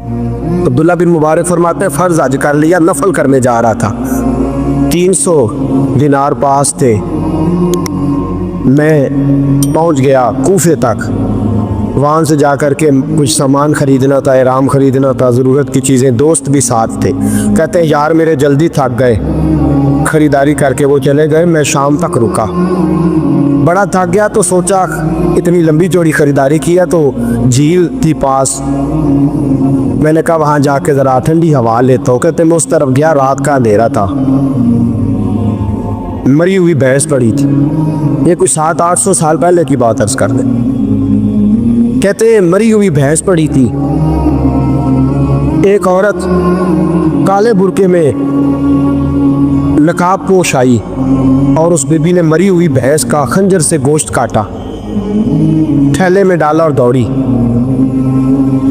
عبداللہ بن مبارک فرماتے ہیں فرض حج کر لیا، نفل کرنے جا رہا تھا، 300 دینار پاس تھے، میں پہنچ گیا کوفے تک، وہاں سے جا کر کے کچھ سامان خریدنا تھا، احرام خریدنا تھا، ضرورت کی چیزیں، دوست بھی ساتھ تھے، کہتے ہیں یار میرے جلدی تھک گئے، خریداری کر کے وہ چلے گئے، میں شام تک رکا، بڑا تھک گیا تو سوچا اتنی لمبی چوڑی خریداری کیا تو جھیل تھی پاس، میں نے کہا وہاں جا کے ذرا ٹھنڈی ہوا لیتا ہوں، کہتے میں اس طرف گیا، رات کا اندھیرا تھا، مری ہوئی بھینس پڑی تھی، یہ کوئی 700-800 سال پہلے کی بات عرض کر دیں، کہتے ہیں مری ہوئی بھینس پڑی تھی، ایک عورت کالے برقعے میں نقاب پوش آئی اور اس بی بی نے مری ہوئی بھینس کا خنجر سے گوشت کاٹا، تھیلے میں ڈالا اور دوڑی،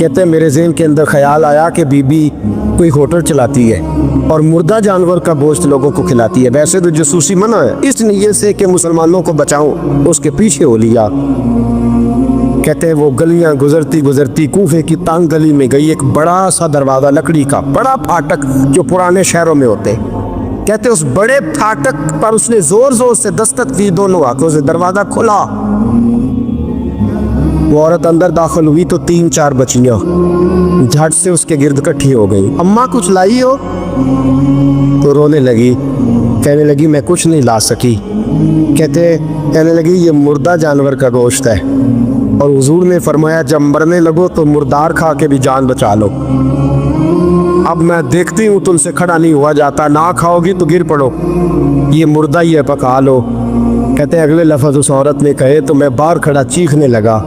کہتے ہیں میرے ذہن کے اندر خیال آیا کہ بی بی کوئی ہوٹل چلاتی ہے اور مردہ جانور کا گوشت لوگوں کو کھلاتی ہے، ویسے تو جاسوسی منع ہے، اس نیت سے کہ مسلمانوں کو بچاؤں اس کے پیچھے ہو لیا، کہتے ہیں وہ گلیاں گزرتی گزرتی کوفے کی تنگ گلی میں گئی، ایک بڑا سا دروازہ لکڑی کا، بڑا پھاٹک جو پرانے شہروں میں ہوتے، کہتے ہیں اس بڑے پھاٹک پر اس نے زور زور سے دستک دی، دونوں ہاتھوں سے دروازہ کھلا، وہ عورت اندر داخل ہوئی تو 3-4 بچیاں جھٹ سے اس کے گرد کٹھی ہو گئی، اماں کچھ لائی ہو؟ تو رونے لگی، کہنے لگی میں کچھ نہیں لا سکی، کہنے لگی یہ مردہ جانور کا گوشت ہے اور حضور نے فرمایا جب مرنے لگو تو مردار کھا کے بھی جان بچا لو، اب میں دیکھتی ہوں تم سے کھڑا نہیں ہوا جاتا، نہ کھاؤ گی تو گر پڑو، یہ مردہ ہی ہے پکا لو، کہتے ہیں اگلے لفظ اس عورت نے کہے تو میں باہر کھڑا چیخنے لگا،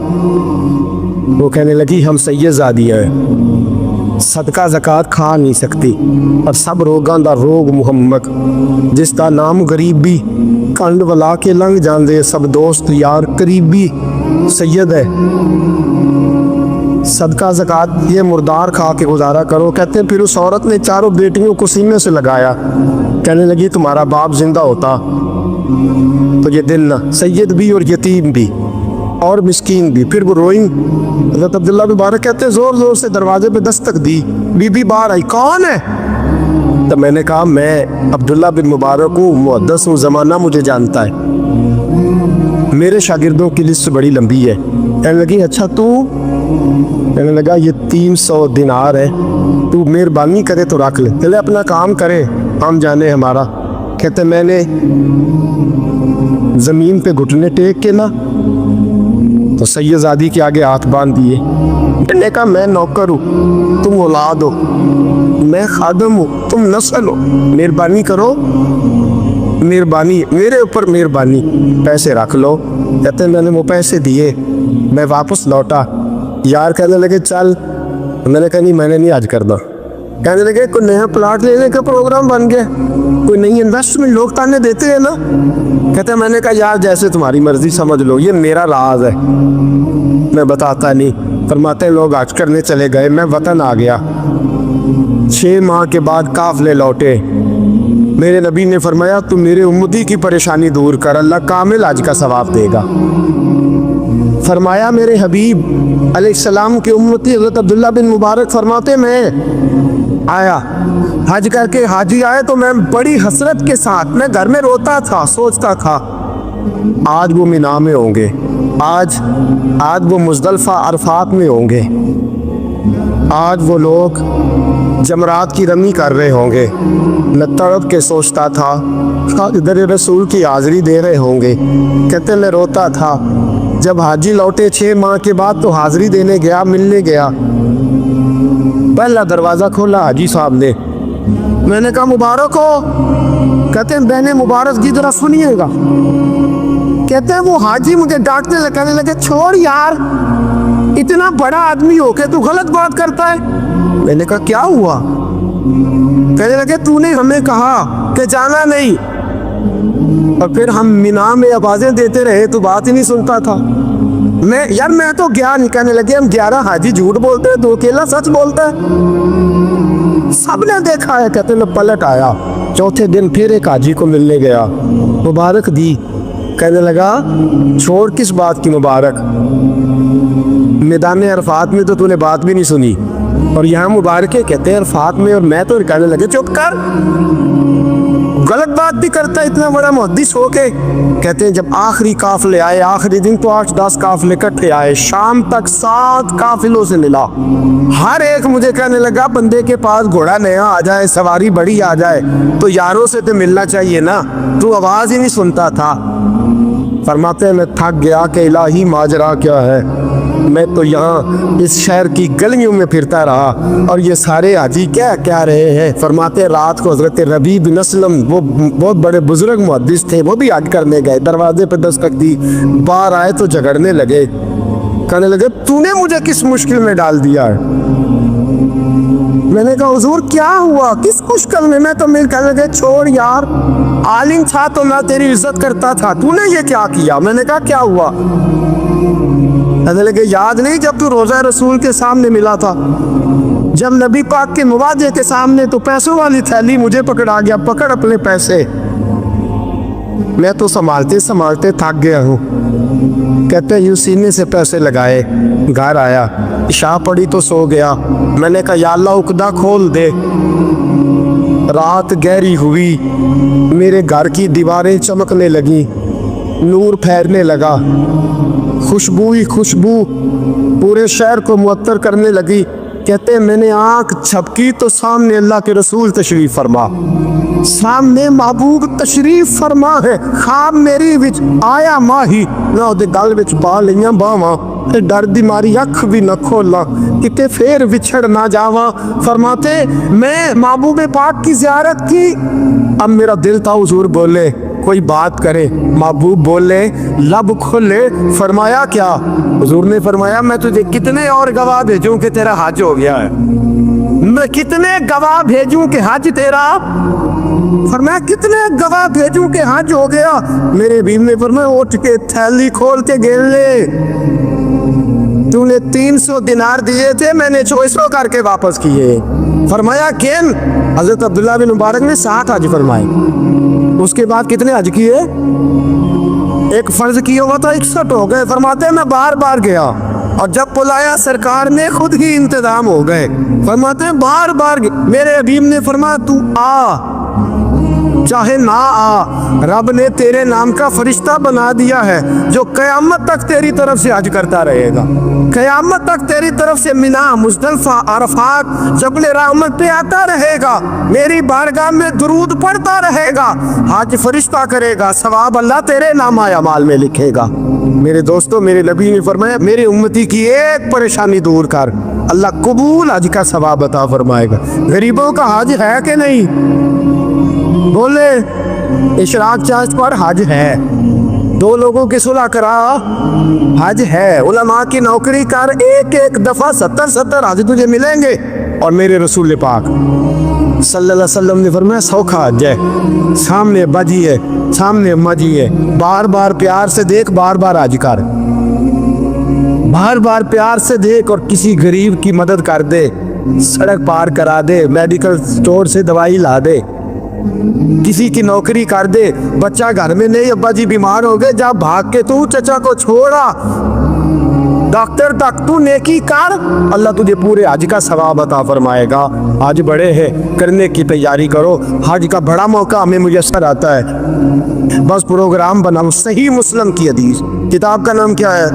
وہ کہنے لگی ہم سید زادیاں ہیں، صدقہ زکوٰۃ کھا نہیں سکتی، اور سب روگاں دا روگ محمد، جس دا نام غریبی، کنڈ ولا کے لنگ جاندے سب دوست یار قریبی، سید ہے، صدقہ زکوٰۃ یہ مردار کھا کے گزارا کرو، کہتے ہیں پھر اس عورت نے 4 بیٹیوں کو سینے سے لگایا، کہنے لگی تمہارا باپ زندہ ہوتا تو یہ دن نہ، سید بھی اور یتیم بھی اور مسکین بھی، پھر وہ روئیں، حضرت عبداللہ مبارک کہتے ہیں زور زور سے دروازے پہ دستک دی، بی بی باہر آئی، کون ہے؟ تو میں نے کہا میں عبداللہ بن مبارک ہوں، محدث ہوں، زمانہ مجھے جانتا ہے، میرے شاگردوں کی لسٹ بڑی لمبی ہے، کہنے لگی اچھا تو؟ کہنے لگا یہ 300 دینار ہے، تو مہربانی کرے تو رکھ لے، چلے اپنا کام کرے ہم جانے ہمارا، کہتے میں نے زمین پہ گھٹنے ٹیک کے نا تو سید زادی کے آگے ہاتھ باندھ دیے، میں نے کہا میں نوکر ہوں تم اولاد ہو، میں خادم ہوں تم نسل ہو، مہربانی کرو، مہربانی میرے اوپر مہربانی، پیسے رکھ لو، کہتے ہیں میں نے وہ پیسے دیے، میں واپس لوٹا، یار کہنے لگے چل، میں نے کہا نہیں میں نے نہیں آج کرنا، کہنے لگے کوئی نیا پلاٹ لینے کا پروگرام بن گیا، کوئی نئی انویسٹمنٹ، لوگ تانے دیتے ہیں نا، کہتے ہیں میں نے کہا یار جیسے تمہاری مرضی سمجھ لو، یہ میرا راز ہے میں بتاتا نہیں، فرماتے ہیں لوگ حج کرنے چلے گئے، میں وطن آ گیا، 6 ماہ کے بعد قافلے لوٹے، میرے نبی نے فرمایا تو میرے امتی کی پریشانی دور کر، اللہ کامل حج کا ثواب دے گا، فرمایا میرے حبیب علیہ السلام کے امتی حضرت عبداللہ بن مبارک فرماتے میں آیا حج کر کے، حاجی آئے تو میں بڑی حسرت کے ساتھ، میں گھر میں روتا تھا، سوچتا تھا آج وہ مینا میں ہوں گے، آج وہ مزدلفہ عرفات میں ہوں گے، آج وہ لوگ جمرات کی رمی کر رہے ہوں گے، میں تڑپ کے سوچتا تھا ادھر رسول کی حاضری دے رہے ہوں گے، کہتے میں روتا تھا، جب حاجی لوٹے 6 ماہ کے بعد تو حاضری دینے گیا، ملنے گیا، پہلا دروازہ کھولا حاجی صاحب نے، میں نے کہا مبارک ہو، کہتے ہیں بہن مبارک کی طرح سنیے گا، کہتے ہیں وہ حاجی مجھے ڈانٹنے لگے، کہنے لگے چھوڑ یار اتنا بڑا آدمی ہو کے تو غلط بات کرتا ہے، میں نے کہا کیا ہوا؟ کہنے لگے تو نے ہمیں کہا کہ جانا نہیں، اور پھر ہم مینا میں آوازیں دیتے رہے تو بات ہی نہیں سنتا تھا، میں تو گیا نہیں، کہنے لگے ہم 11 حاجی جھوٹ بولتے ہیں تو اکیلا سچ بولتا ہے، سب نے دیکھا ہے، کہتے میں پلٹ آیا، چوتھے دن پھر ایک حاجی کو ملنے گیا، مبارک دی، کہنے لگا چھوڑ کس بات کی مبارک، میدان عرفات میں تو نے بات بھی نہیں سنی، اور یہاں مبارکے کہتے ہیں عرفات میں، اور میں تو کہنے لگے چپ کر، غلط بات بھی کرتا ہے اتنا بڑا محدث ہو کے۔ کہتے ہیں جب آخری قافلے آئے، آخری دن تو 8-10 قافلے اکٹھے آئے، شام تک 7 قافلوں سے ملا، ہر ایک مجھے کہنے لگا بندے کے پاس گھوڑا نیا آ جائے، سواری بڑی آ جائے تو یاروں سے تو ملنا چاہیے نا، تو آواز ہی نہیں سنتا تھا۔ فرماتے ہیں میں تھک گیا کہ الہی ماجرا کیا ہے، میں تو یہاں اس شہر کی گلیوں میں پھرتا رہا اور یہ سارے حاجی کیا کیا رہے ہیں۔ فرماتے ہیں رات کو حضرت ربیع بن اسلم، وہ بہت بڑے بزرگ محدث تھے، وہ بھی حج کرنے گئے، دروازے پہ دستک دی، باہر آئے تو جھگڑنے لگے، کہنے لگے تو نے مجھے کس مشکل میں ڈال دیا ہے؟ میں نے کہا حضور کیا ہوا، کس مشکل میں؟ میں تو میرے کہنے لگے چھوڑ یار، عالم تھا تو میں تیری عزت کرتا تھا، تو نے یہ کیا کیا؟ میں نے کہا کیا ہوا؟ کہنے لگے یاد نہیں جب تو روضہ رسول کے سامنے ملا تھا، جب نبی پاک کے مواجہ کے سامنے تو پیسوں والی تھیلی مجھے پکڑا گیا، پکڑ اپنے پیسے، میں تو سنبھالتے سنبھالتے تھک گیا ہوں۔ کہتے ہیں یوں سینے سے پیسے لگائے، گھر آیا، عشاء پڑی تو سو گیا۔ میں نے کہا یا اللہ عقدہ کھول دے۔ رات گہری ہوئی، میرے گھر کی دیواریں چمکنے لگیں، نور پھیرنے لگا، خوشبو ہی خوشبو پورے شہر کو معطر کرنے لگی۔ کہتے ہیں میں نے آنکھ جھپکی تو سامنے اللہ کے رسول تشریف فرما، سامنے محبوب تشریف فرما ہے۔ خواب میری وچ آیا ماہی، نہ اودے گل وچ پا لیاں باواں، تے ڈر دی ماری اکھ بھی نہ کھولاں، کتے پھر وچھڑ نہ جاواں۔ فرماتے میں محبوب پاک کی زیارت کی، اب میرا دل تھا حضور بولے، کوئی بات کرے، محبوب بولے، لب کھلے۔ فرمایا کیا؟ حضور نے فرمایا میں تجھے کتنے اور گواہ بھیجوں کہ تیرا حج ہو گیا ہے؟ میں کتنے گواہ بھیجوں کہ حج تیرا؟ فرمایا کتنے گواہ بھیجوں کہ حج ہو گیا؟ میرے بیوی نے فرمایا اٹھ کے تھیلی کھول کے گن لے، تو نے 300 دینار دیے تھے، میں نے 2400 کر کے واپس کیے۔ فرمایا کن؟ حضرت عبداللہ بن مبارک نے 60 حج فرمائے۔ اس کے بعد کتنے حج کیے؟ ایک فرض کیا ہوا تھا 61 ہو گئے۔ فرماتے ہیں میں بار بار گیا اور جب بلایا سرکار نے خود ہی انتظام ہو گئے۔ فرماتے ہیں بار بار میرے حبیب نے فرمایا تو آ چاہے نہ آ، رب نے تیرے نام کا فرشتہ بنا دیا ہے جو قیامت تک تیری طرف سے حج کرتا رہے گا، قیامت تک تیری طرف سے منا، مزدلفہ، عرفات، جبل رحمت پہ آتا رہے گا، میری بارگاہ میں درود پڑھتا رہے گا، حج فرشتہ کرے گا، ثواب اللہ تیرے نام اعمال میں لکھے گا۔ میرے دوستو، میرے نبی نے فرمایا میرے امتی کی ایک پریشانی دور کر، اللہ قبول حج کا ثواب عطا فرمائے گا۔ غریبوں کا حج ہے کہ نہیں؟ بولے اشراق چاشت پر حج ہے، دو لوگوں کی صلح کرا، حج ہے، علماء کی نوکری کر، ایک ایک دفعہ 70 حج تجھے ملیں گے۔ اور میرے رسول پاک صلی اللہ علیہ وسلم نے فرمایا سوکھا حج ہے، سامنے بجی ہے، سامنے مجی ہے، بار بار پیار سے دیکھ، بار بار حج کر، بار بار پیار سے دیکھ، اور کسی غریب کی مدد کر دے، سڑک پار کرا دے، میڈیکل سٹور سے دوائی لا دے، کسی کی نوکری کر دے، بچہ گھر میں نہیں، ابا جی بیمار ہو گئے، جا بھاگ کے تو چچا کو چھوڑا ڈاکٹر تک تو نیکی کر، اللہ تجھے پورے حج کا ثواب عطا فرمائے گا۔ حج بڑے ہیں، کرنے کی تیاری کرو، حج کا بڑا موقع ہمیں میسر آتا ہے، بس پروگرام بناؤ۔ صحیح مسلم کی حدیث، کتاب کا نام کیا ہے؟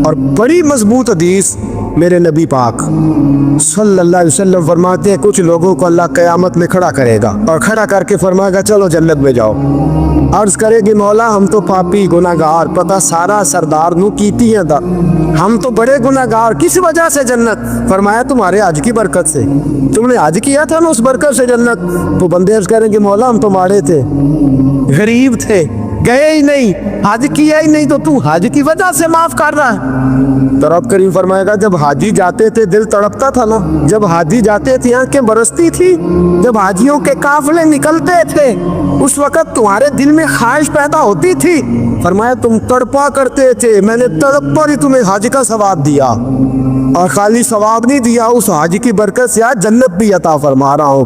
اور بڑی مضبوط حدیث، میرے نبی پاک صلی اللہ علیہ وسلم فرماتے ہیں کچھ لوگوں کو اللہ قیامت میں کھڑا کرے گا اور کھڑا کر کے فرمائے گا چلو جنت میں جاؤ۔ عرض کرے گی مولا ہم تو پاپی گناہگار، پتہ سارا سردار نو کیتی ہیں دا، ہم تو بڑے گناہگار، کس وجہ سے جنت؟ فرمایا تمہارے حج کی برکت سے، تم نے حج کیا تھا نا، اس برکت سے جنت۔ تو بندے عرض کریں گے مولا ہم تو ماڑے تھے، غریب تھے، گئے ہی نہیں، حج کیا ہی نہیں، تو حج کی وجہ سے معاف کر رہا ہے؟ تو رب کریم فرمائے گا جب حاجی جاتے تھے دل تڑپتا تھا نا، جب حاجی جاتے تھے آنکھیں برستی تھی، جب حاجیوں کے قافلے نکلتے تھے اس وقت تمہارے دل میں خواہش پیدا ہوتی تھی، فرمایا تم تڑپا کرتے تھے، میں نے تڑپ پر ہی تمہیں حج کا ثواب دیا، اور خالی ثواب نہیں دیا، اس حج کی برکت سے آج جنت بھی عطا فرما رہا ہوں۔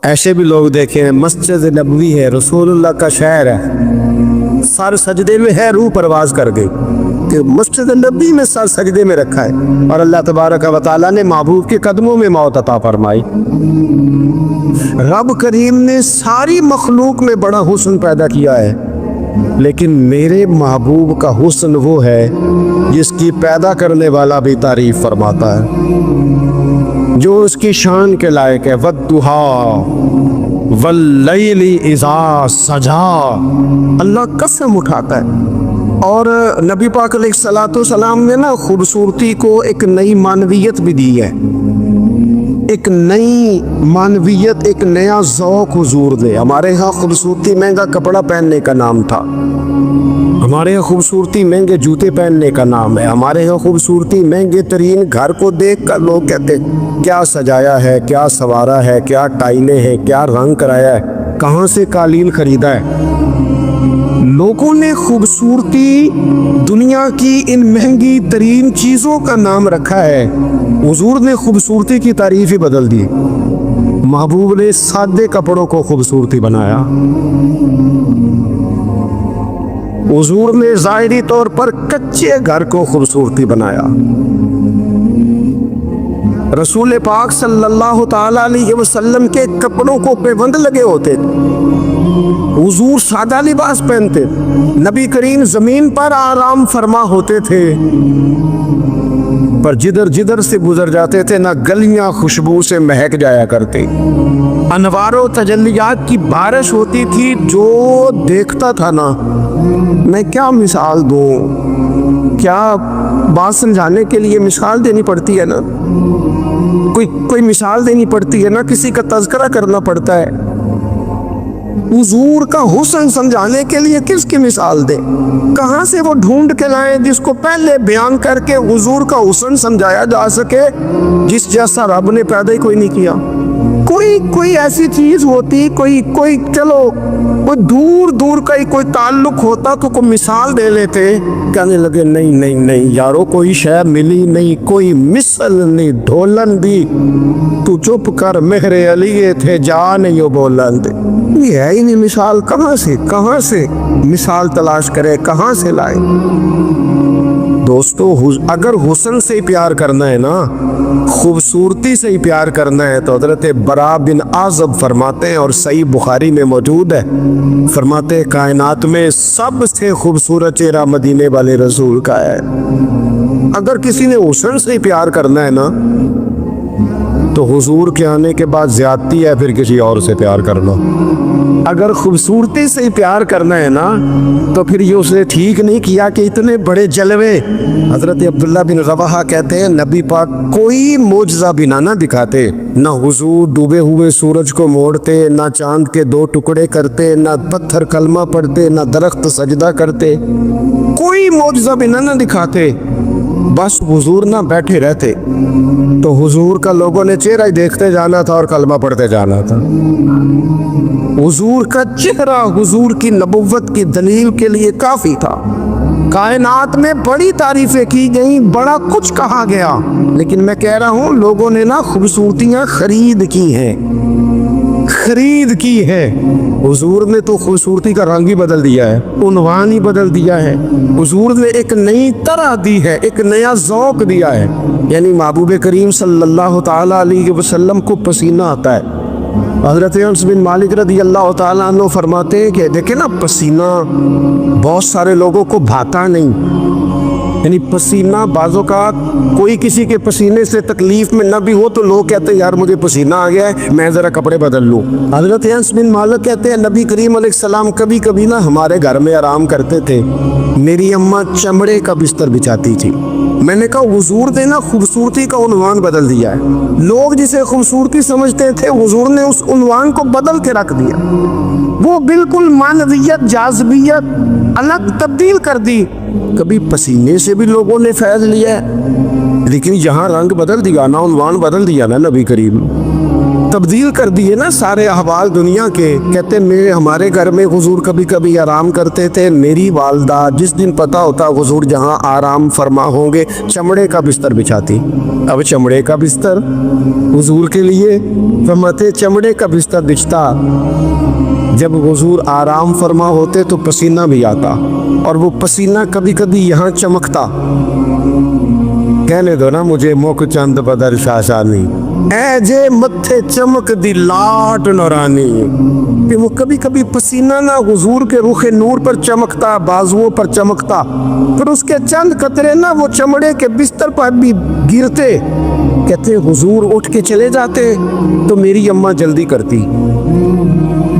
ایسے بھی لوگ دیکھیں، مسجد نبوی ہے، رسول اللہ کا شہر ہے، سر سجدے میں ہے، روح پرواز کر گئی، کہ مسجد نبی میں سر سجدے میں رکھا ہے اور اللہ تبارک و تعالیٰ نے محبوب کے قدموں میں موت عطا فرمائی۔ رب کریم نے ساری مخلوق میں بڑا حسن پیدا کیا ہے، لیکن میرے محبوب کا حسن وہ ہے جس کی پیدا کرنے والا بھی تعریف فرماتا ہے، جو اس کی شان کے لائق ہے۔ وَالضُّحَىٰ وَاللَّيْلِ إِذَا سَجَىٰ، اللہ قسم اٹھاتا ہے۔ اور نبی پاک علیہ الصلوۃ والسلام نے نا خوبصورتی کو ایک نئی معنویت بھی دی ہے، ایک نئی معنویت، ایک نیا ذوق حضور دے۔ ہمارے ہاں خوبصورتی مہنگا کپڑا پہننے کا نام تھا، ہمارے یہاں خوبصورتی مہنگے جوتے پہننے کا نام ہے، ہمارے یہاں خوبصورتی مہنگے ترین گھر کو دیکھ کر لوگ کہتے کیا سجایا ہے، کیا سنوارا ہے، کیا ٹائلیں ہیں، کیا رنگ کرایا ہے، کہاں سے قالین خریدا ہے۔ لوگوں نے خوبصورتی دنیا کی ان مہنگی ترین چیزوں کا نام رکھا ہے، حضور نے خوبصورتی کی تعریف ہی بدل دی۔ محبوب نے سادے کپڑوں کو خوبصورتی بنایا، حضور نے ظاہری طور پر کچے گھر کو خوبصورتی بنایا۔ رسول پاک صلی اللہ تعالی علیہ وسلم کے کپڑوں کو پیوند لگے ہوتے تھے، حضور سادہ لباس پہنتے، نبی کریم زمین پر آرام فرما ہوتے تھے، پر جدھر جدھر سے گزر جاتے تھے نہ گلیاں خوشبو سے مہک جایا کرتی، انوار و تجلیات کی بارش ہوتی تھی، جو دیکھتا تھا نا، میں کیا مثال دوں، کیا بات سمجھانے کے لیے مثال دینی پڑتی ہے نا، کوئی مثال دینی پڑتی ہے نا، کسی کا تذکرہ کرنا پڑتا ہے۔ حضور کا حسن سمجھانے کے لیے کس کی مثال دیں، کہاں سے وہ ڈھونڈ کے لائیں جس کو پہلے بیان کر کے حضور کا حسن سمجھایا جا سکے، جس جیسا رب نے پیدا ہی کوئی نہیں کیا۔ کوئی ایسی چیز ہوتی، کوئی چلو کوئی دور دور کا ہی کوئی تعلق ہوتا تو کوئی مثال دے لیتے، کہنے لگے نہیں یارو کوئی شے ملی نہیں، کوئی مثل نہیں ڈھولن دی، تو چپ کر مہر علی تھے جا نہیں ہو بولن دے۔ یہ ہے ہی نہیں مثال، کہاں سے مثال تلاش کرے، کہاں سے لائے؟ دوستو اگر حسن سے پیار کرنا ہے نا، خوبصورتی سے ہی پیار کرنا ہے، تو حضرت برا بن عازب فرماتے ہیں، اور صحیح بخاری میں موجود ہے، فرماتے ہیں کائنات میں سب سے خوبصورت چہرہ مدینے والے رسول کا ہے۔ اگر کسی نے حسن سے ہی پیار کرنا ہے نا، تو حضور کے آنے کے بعد زیادتی ہے پھر کسی اور سے پیار کرنا۔ اگر خوبصورتی سے ہی پیار کرنا ہے نا، تو پھر یہ اس نے ٹھیک نہیں کیا کہ اتنے بڑے جلوے۔ حضرت عبداللہ بن رواحہ کہتے ہیں نبی پاک کوئی معجزہ بنا نہ دکھاتے، نہ حضور ڈوبے ہوئے سورج کو موڑتے، نہ چاند کے 2 ٹکڑے کرتے، نہ پتھر کلمہ پڑھتے، نہ درخت سجدہ کرتے، کوئی معجزہ بنا نہ دکھاتے، بس حضور نہ بیٹھے رہتے، تو حضور کا لوگوں نے چہرہ ہی دیکھتے جانا تھا اور کلمہ پڑھتے جانا تھا۔ حضور کا چہرہ حضور کی نبوت کی دلیل کے لیے کافی تھا۔ کائنات میں بڑی تعریفیں کی گئیں، بڑا کچھ کہا گیا، لیکن میں کہہ رہا ہوں لوگوں نے نا خوبصورتیاں خرید کی ہیں۔ حضور نے تو خوبصورتی کا رنگ ہی بدل دیا ہے، عنوان ہی بدل دیا ہے، حضور نے ایک نئی طرح دی ہے، ایک نیا ذوق دیا ہے۔ یعنی محبوب کریم صلی اللہ تعالی علیہ وسلم کو پسینہ آتا ہے۔ حضرت انس بن مالک رضی اللہ تعالیٰ عنہ فرماتے ہیں کہ دیکھیں نا، پسینہ بہت سارے لوگوں کو بھاتا نہیں، یعنی پسینہ بعض اوقات کوئی کسی کے پسینے سے تکلیف میں نہ بھی ہو تو لوگ کہتے ہیں یار مجھے پسینہ آ گیا ہے، میں ذرا کپڑے بدل لوں۔ حضرت انس بن مالک کہتے ہیں نبی کریم علیہ السلام کبھی کبھی نا ہمارے گھر میں آرام کرتے تھے، میری اماں چمڑے کا بستر بچھاتی تھی۔ میں نے کہا حضور نے نا خوبصورتی کا عنوان بدل دیا ہے، لوگ جسے خوبصورتی سمجھتے تھے حضور نے اس عنوان کو بدل کے رکھ دیا، وہ بالکل معنویت جاذبیت الگ تبدیل کر دی۔ کبھی پسینے سے بھی لوگوں نے فیض لیا ہے، لیکن یہاں رنگ بدل دیا نا، عنوان بدل دیا نا، نبی کریم تبدیل کر دیے نا سارے احوال دنیا کے۔ کہتے ہمارے گھر میں حضور کبھی کبھی آرام کرتے تھے، میری والدہ جس دن پتہ ہوتا حضور جہاں آرام فرما ہوں گے چمڑے کا بستر بچھاتی۔ اب چمڑے کا بستر حضور کے لیے فرماتے چمڑے کا بستر بچھتا، جب حضور آرام فرما ہوتے تو پسینہ بھی آتا، اور وہ پسینہ کبھی کبھی یہاں چمکتا۔ کہنے دو نا مجھے موک چند بدر شاشانی، اے جے متھے چمک دی لاٹ نورانی، کہ وہ کبھی کبھی پسینہ نہ حضور کے رخ نور پر چمکتا، بازوؤں پر چمکتا، پھر اس کے چند قطرے نہ وہ چمڑے کے بستر پر بھی گرتے۔ کہتے حضور اٹھ کے چلے جاتے تو میری اماں جلدی کرتی،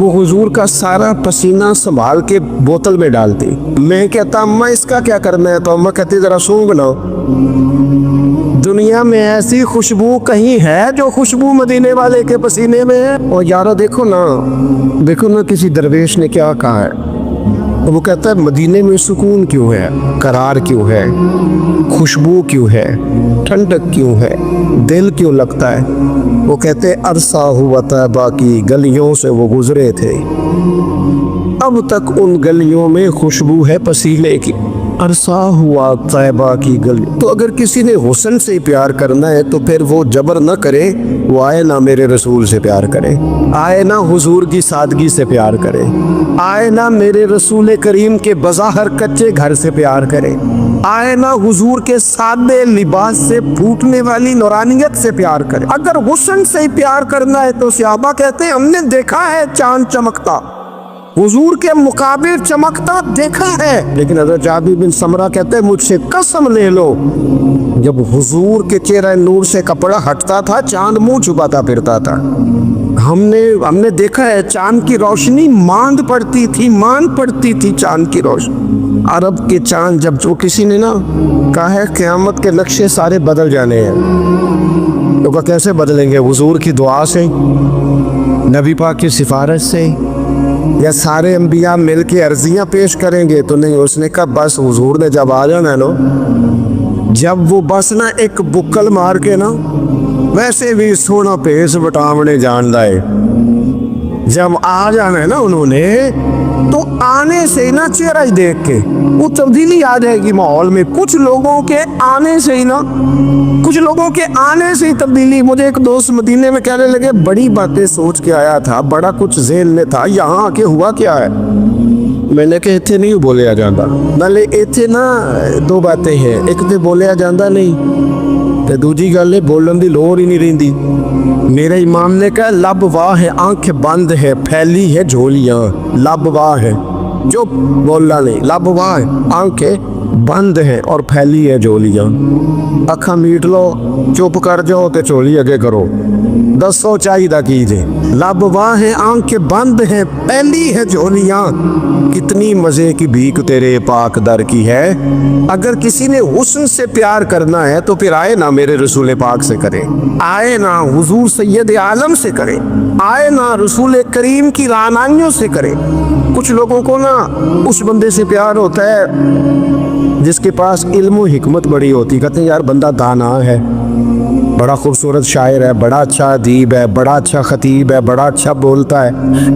وہ حضور کا سارا پسینہ سنبھال کے بوتل میں ڈالتی۔ میں کہتا اماں اس کا کیا کرنا ہے، تو اماں کہتی ذرا سونگھ لو۔ دنیا میں ایسی خوشبو کہیں ہے جو خوشبو مدینے والے کے پسینے میں ہے؟ اور یارو دیکھو نا کسی درویش نے کیا کہا ہے، وہ کہتا ہے مدینے میں سکون کیوں ہے، قرار کیوں ہے، خوشبو کیوں ہے، ٹھنڈک کیوں ہے، دل کیوں لگتا ہے؟ وہ کہتے عرصہ ہوا طیبہ کی گلیوں سے وہ گزرے تھے، اب تک ان گلیوں میں خوشبو ہے پسینے کی۔ عرصہ ہوا طیبہ کی گلی۔ تو اگر کسی نے حسن سے پیار کرنا ہے تو پھر وہ جبر نہ کرے، وہ آئے نہ میرے رسول سے پیار کرے، آئے نہ حضور کی سادگی سے پیار کرے، آئے نہ میرے رسول کریم کے بظاہر کچے گھر سے پیار کرے، آئے نہ حضور کے سادے لباس سے پھوٹنے والی نورانیت سے پیار کرے۔ اگر حسن سے ہی پیار کرنا ہے تو صحابہ کہتے ہیں ہم نے دیکھا ہے چاند چمکتا، حضور کے مقابل چمکتا دیکھا ہے، لیکن حضرت جابر بن سمرہ کہتے ہیں مجھ سے قسم لے لو جب حضور کے چہرہ نور سے کپڑا ہٹتا تھا چاند منہ چھپاتا پھرتا تھا۔ ہم نے دیکھا ہے چاند کی روشنی ماند پڑتی تھی چاند کی روشنی۔ عرب کے چاند جب جو کسی نے نا کہا ہے قیامت کے نقشے سارے بدل جانے ہیں، تو کیسے بدلیں گے؟ حضور کی دعا سے، نبی پاک کی سفارش سے، یا سارے انبیاء مل کے عرضیاں پیش کریں گے؟ تو نہیں، اس نے کہا بس حضور نے جب آ جانا ہے نا، جب وہ بس نا ایک بکل مار کے نا ویسے بھی سونا پیس بٹامنے جان دائے، جب آ جانا ہے نا انہوں نے، تو آنے سے نا چہرہ ہی دیکھ کے وہ تبدیلی آ جائے گی ماحول میں۔ کچھ لوگوں کے آنے سے ہی تبدیلی۔ مجھے ایک دوست مدینے میں کہنے لگے بڑی باتیں سوچ کے آیا تھا، بڑا کچھ ذہن میں تھا، یہاں آ کے ہوا کیا ہے؟ میں نے کہا اتنے نہیں بولیا جاندہ، نالے اتنے نا دو باتیں ہیں، ایک تے بولیا جاندہ نہیں تے دوجی گل ہے بولن دی لوڑ ہی نہیں رہندی۔ میرے امام نے کہا لب واہ ہے آنکھ بند ہے پھیلی ہے جھولیاں، لب واہ ہے جو بولنا نہیں، لب واہ ہے آنکھیں بند ہیں اور پھیلی ہے جھولیاں۔ اکھاں میٹ لو چپ کر جاؤ تے چولی اگے کرو، دسو چاہیدہ کیجے۔ لب واہ ہے آنکھیں بند ہیں پھیلی ہے جھولیاں، کتنی مزے کی بھیک تیرے پاک در کی ہے۔ اگر کسی نے حسن سے پیار کرنا ہے تو پھر آئے نہ میرے رسول پاک سے کرے، آئے نہ حضور سید عالم سے کرے، آئے نہ رسول کریم کی رعنائیوں سے کرے۔ کچھ لوگوں کو نا اس بندے سے پیار ہوتا ہے جس کے پاس علم و حکمت بڑی ہوتی، کہتے ہیں یار بندہ دانا ہے، بڑا خوبصورت شاعر ہے، بڑا اچھا ادیب ہے، بڑا اچھا خطیب ہے، بڑا اچھا بولتا ہے،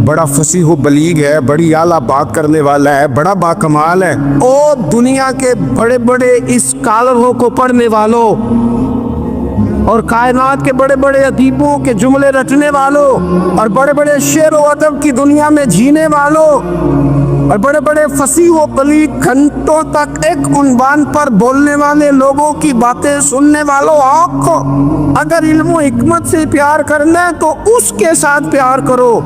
بڑا فصیح و بلیغ ہے، بڑی اعلیٰ بات کرنے والا ہے، بڑا باکمال ہے۔ او دنیا کے بڑے بڑے اسکالروں کو پڑھنے والوں اور کائنات کے بڑے بڑے ادیبوں کے جملے رٹنے والوں اور بڑے بڑے شعر و ادب کی دنیا میں جینے والوں اور بڑے بڑے فصیح و بلیغ گھنٹوں تک ایک عنوان پر بولنے والے لوگوں کی باتیں سننے والوں، آپ کو اگر علم و حکمت سے پیار کرنا ہے تو اس کے ساتھ پیار کرو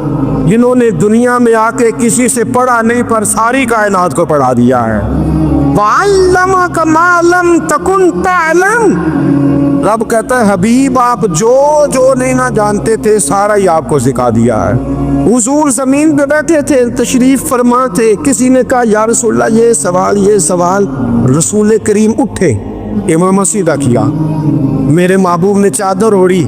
جنہوں نے دنیا میں آ کے کسی سے پڑھا نہیں پر ساری کائنات کو پڑھا دیا ہے۔ وَعَلَّمَكَ مَا لَمْ تَكُنْ تَعْلَمْ، رب کہتا ہے حبیب آپ جو نہیں نہ جانتے تھے سارا ہی آپ کو سکھا دیا ہے۔ حضور زمین پہ بیٹھے تھے، تشریف فرما تھے، کسی نے کہا یا رسول اللہ یہ سوال، رسول کریم اٹھے، امامہ سیدھا کیا، میرے محبوب نے چادر اوڑھی،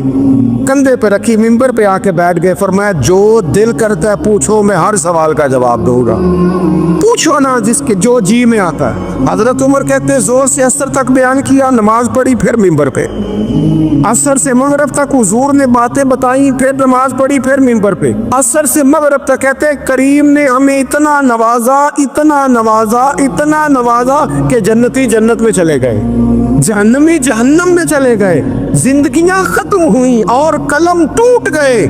کندھے پہ رکھی، منبر پہ آ کے بیٹھ گئے، فرمایا جو دل کرتا ہے پوچھو، میں ہر سوال کا جواب دوں گا، پوچھو نا جس کے جو جی میں آتا ہے۔ حضرت عمر کہتے ہیں زور سے عصر تک بیان کیا، نماز پڑھی، پھر منبر پہ، عصر سے مغرب تک حضور نے باتیں بتائیں، پھر نماز پڑھی، پھر منبر پہ، عصر سے مغرب تک کہتے ہیں کریم نے ہمیں اتنا نوازا کہ جنتی جنت میں چلے گئے، جہنمی جہنم میں چلے گئے، زندگیاں ختم ہوئیں اور قلم ٹوٹ گئے،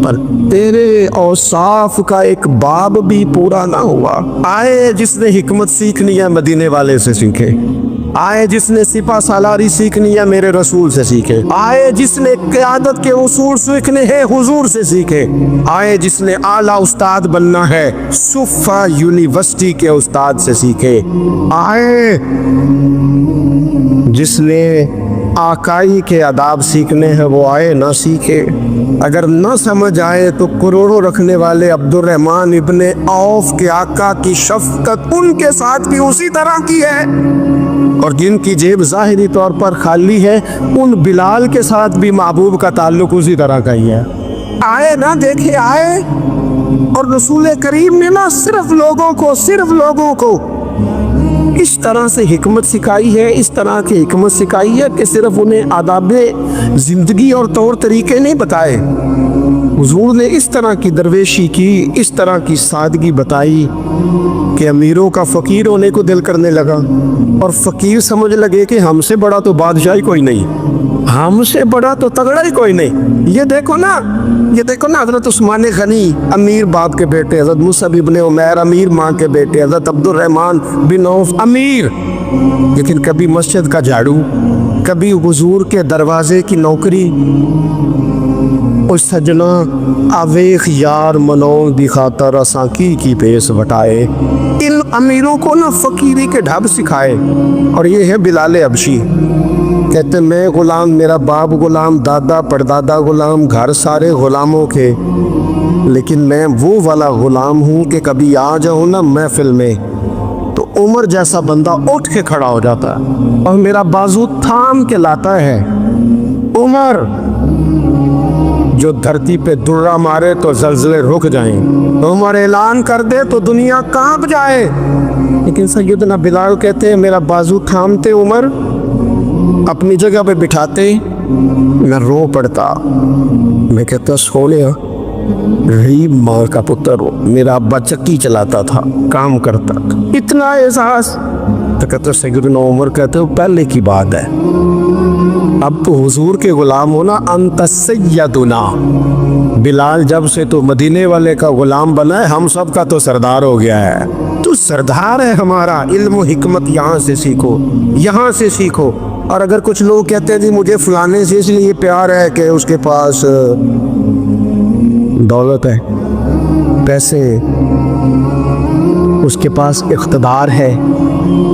پر تیرے اوصاف کا ایک باب بھی پورا نہ ہوا۔ آئے جس نے حکمت سیکھنی ہے مدینے والے سے سیکھے، آئے جس نے سپہ سالاری سیکھنی ہے میرے رسول سے سیکھے، آئے جس نے قیادت کے اصول سیکھنے ہیں حضور سے سیکھے، آئے جس نے اعلیٰ استاد بننا ہے صفا یونیورسٹی کے استاد سے سیکھے، آئے جس نے آقائی کے آداب سیکھنے ہیں وہ آئے نہ سیکھے۔ اگر نہ سمجھ آئے تو کروڑوں رکھنے والے عبد الرحمن ابن عوف کے آقا کی شفقت ان کے ساتھ بھی اسی طرح کی ہے، اور جن کی جیب ظاہری طور پر خالی ہے ان بلال کے ساتھ بھی محبوب کا تعلق اسی طرح کا ہی ہے۔ آئے نہ دیکھے آئے، اور رسول کریم نے نہ صرف لوگوں کو اس طرح سے حکمت سکھائی ہے، اس طرح کی حکمت سکھائی ہے کہ صرف انہیں آداب زندگی اور طور طریقے نہیں بتائے، حضور نے اس طرح کی درویشی کی، اس طرح کی سادگی بتائی کہ امیروں کا فقیر ہونے کو دل کرنے لگا، اور فقیر سمجھ لگے کہ ہم سے بڑا تو بادشاہی کوئی نہیں، ہم سے بڑا تو تگڑا ہی کوئی نہیں۔ یہ دیکھو نا حضرت عثمان غنی امیر باپ کے بیٹے، حضرت مصعب ابن عمیر امیر ماں کے بیٹے، حضرت عبد الرحمن بن عوف امیر، لیکن کبھی مسجد کا جھاڑو، کبھی حضور کے دروازے کی نوکری۔ او سجنا آویخ یار منون دی خاطر اساں کی پیس وٹائے، ان امیروں کو نہ فقیری کے ڈھب سکھائے۔ اور یہ ہے بلال حبشی، کہتے میں غلام، میرا باپ غلام، دادا پردادا غلام، گھر سارے غلاموں کے، لیکن میں وہ والا غلام ہوں کہ کبھی آ جاؤں نا محفل میں تو عمر جیسا بندہ اٹھ کے کھڑا ہو جاتا ہے اور میرا بازو تھام کے لاتا ہے۔ عمر جو دھرتی پہ درہ مارے تو زلزلے رک جائیں، عمر اعلان کر دے تو دنیا کانپ جائے، لیکن سیدنا بلال کہتے ہیں میرا بازو تھامتے عمر، اپنی جگہ پہ بٹھاتے، میں رو پڑتا، میں کہتا سونیا غریب ماں کا پتر ہو، میرا ابا چکی چلاتا تھا، کام کرتا تھا، اتنا احساس۔ تو کہتے سیدنا عمر کہتے ہو پہلے کی بات ہے، اب تو حضور کے غلام ہونا، انت سیدنا بلال جب سے تو مدینے والے کا غلام بنا ہے، ہم سب کا تو سردار ہو گیا ہے، تو سردار ہے ہمارا، علم و حکمت یہاں سے سیکھو، یہاں سے سیکھو۔ اور اگر کچھ لوگ کہتے ہیں جی مجھے فلانے سے اس لیے پیار ہے کہ اس کے پاس دولت ہے، پیسے، اس کے پاس اقتدار ہے،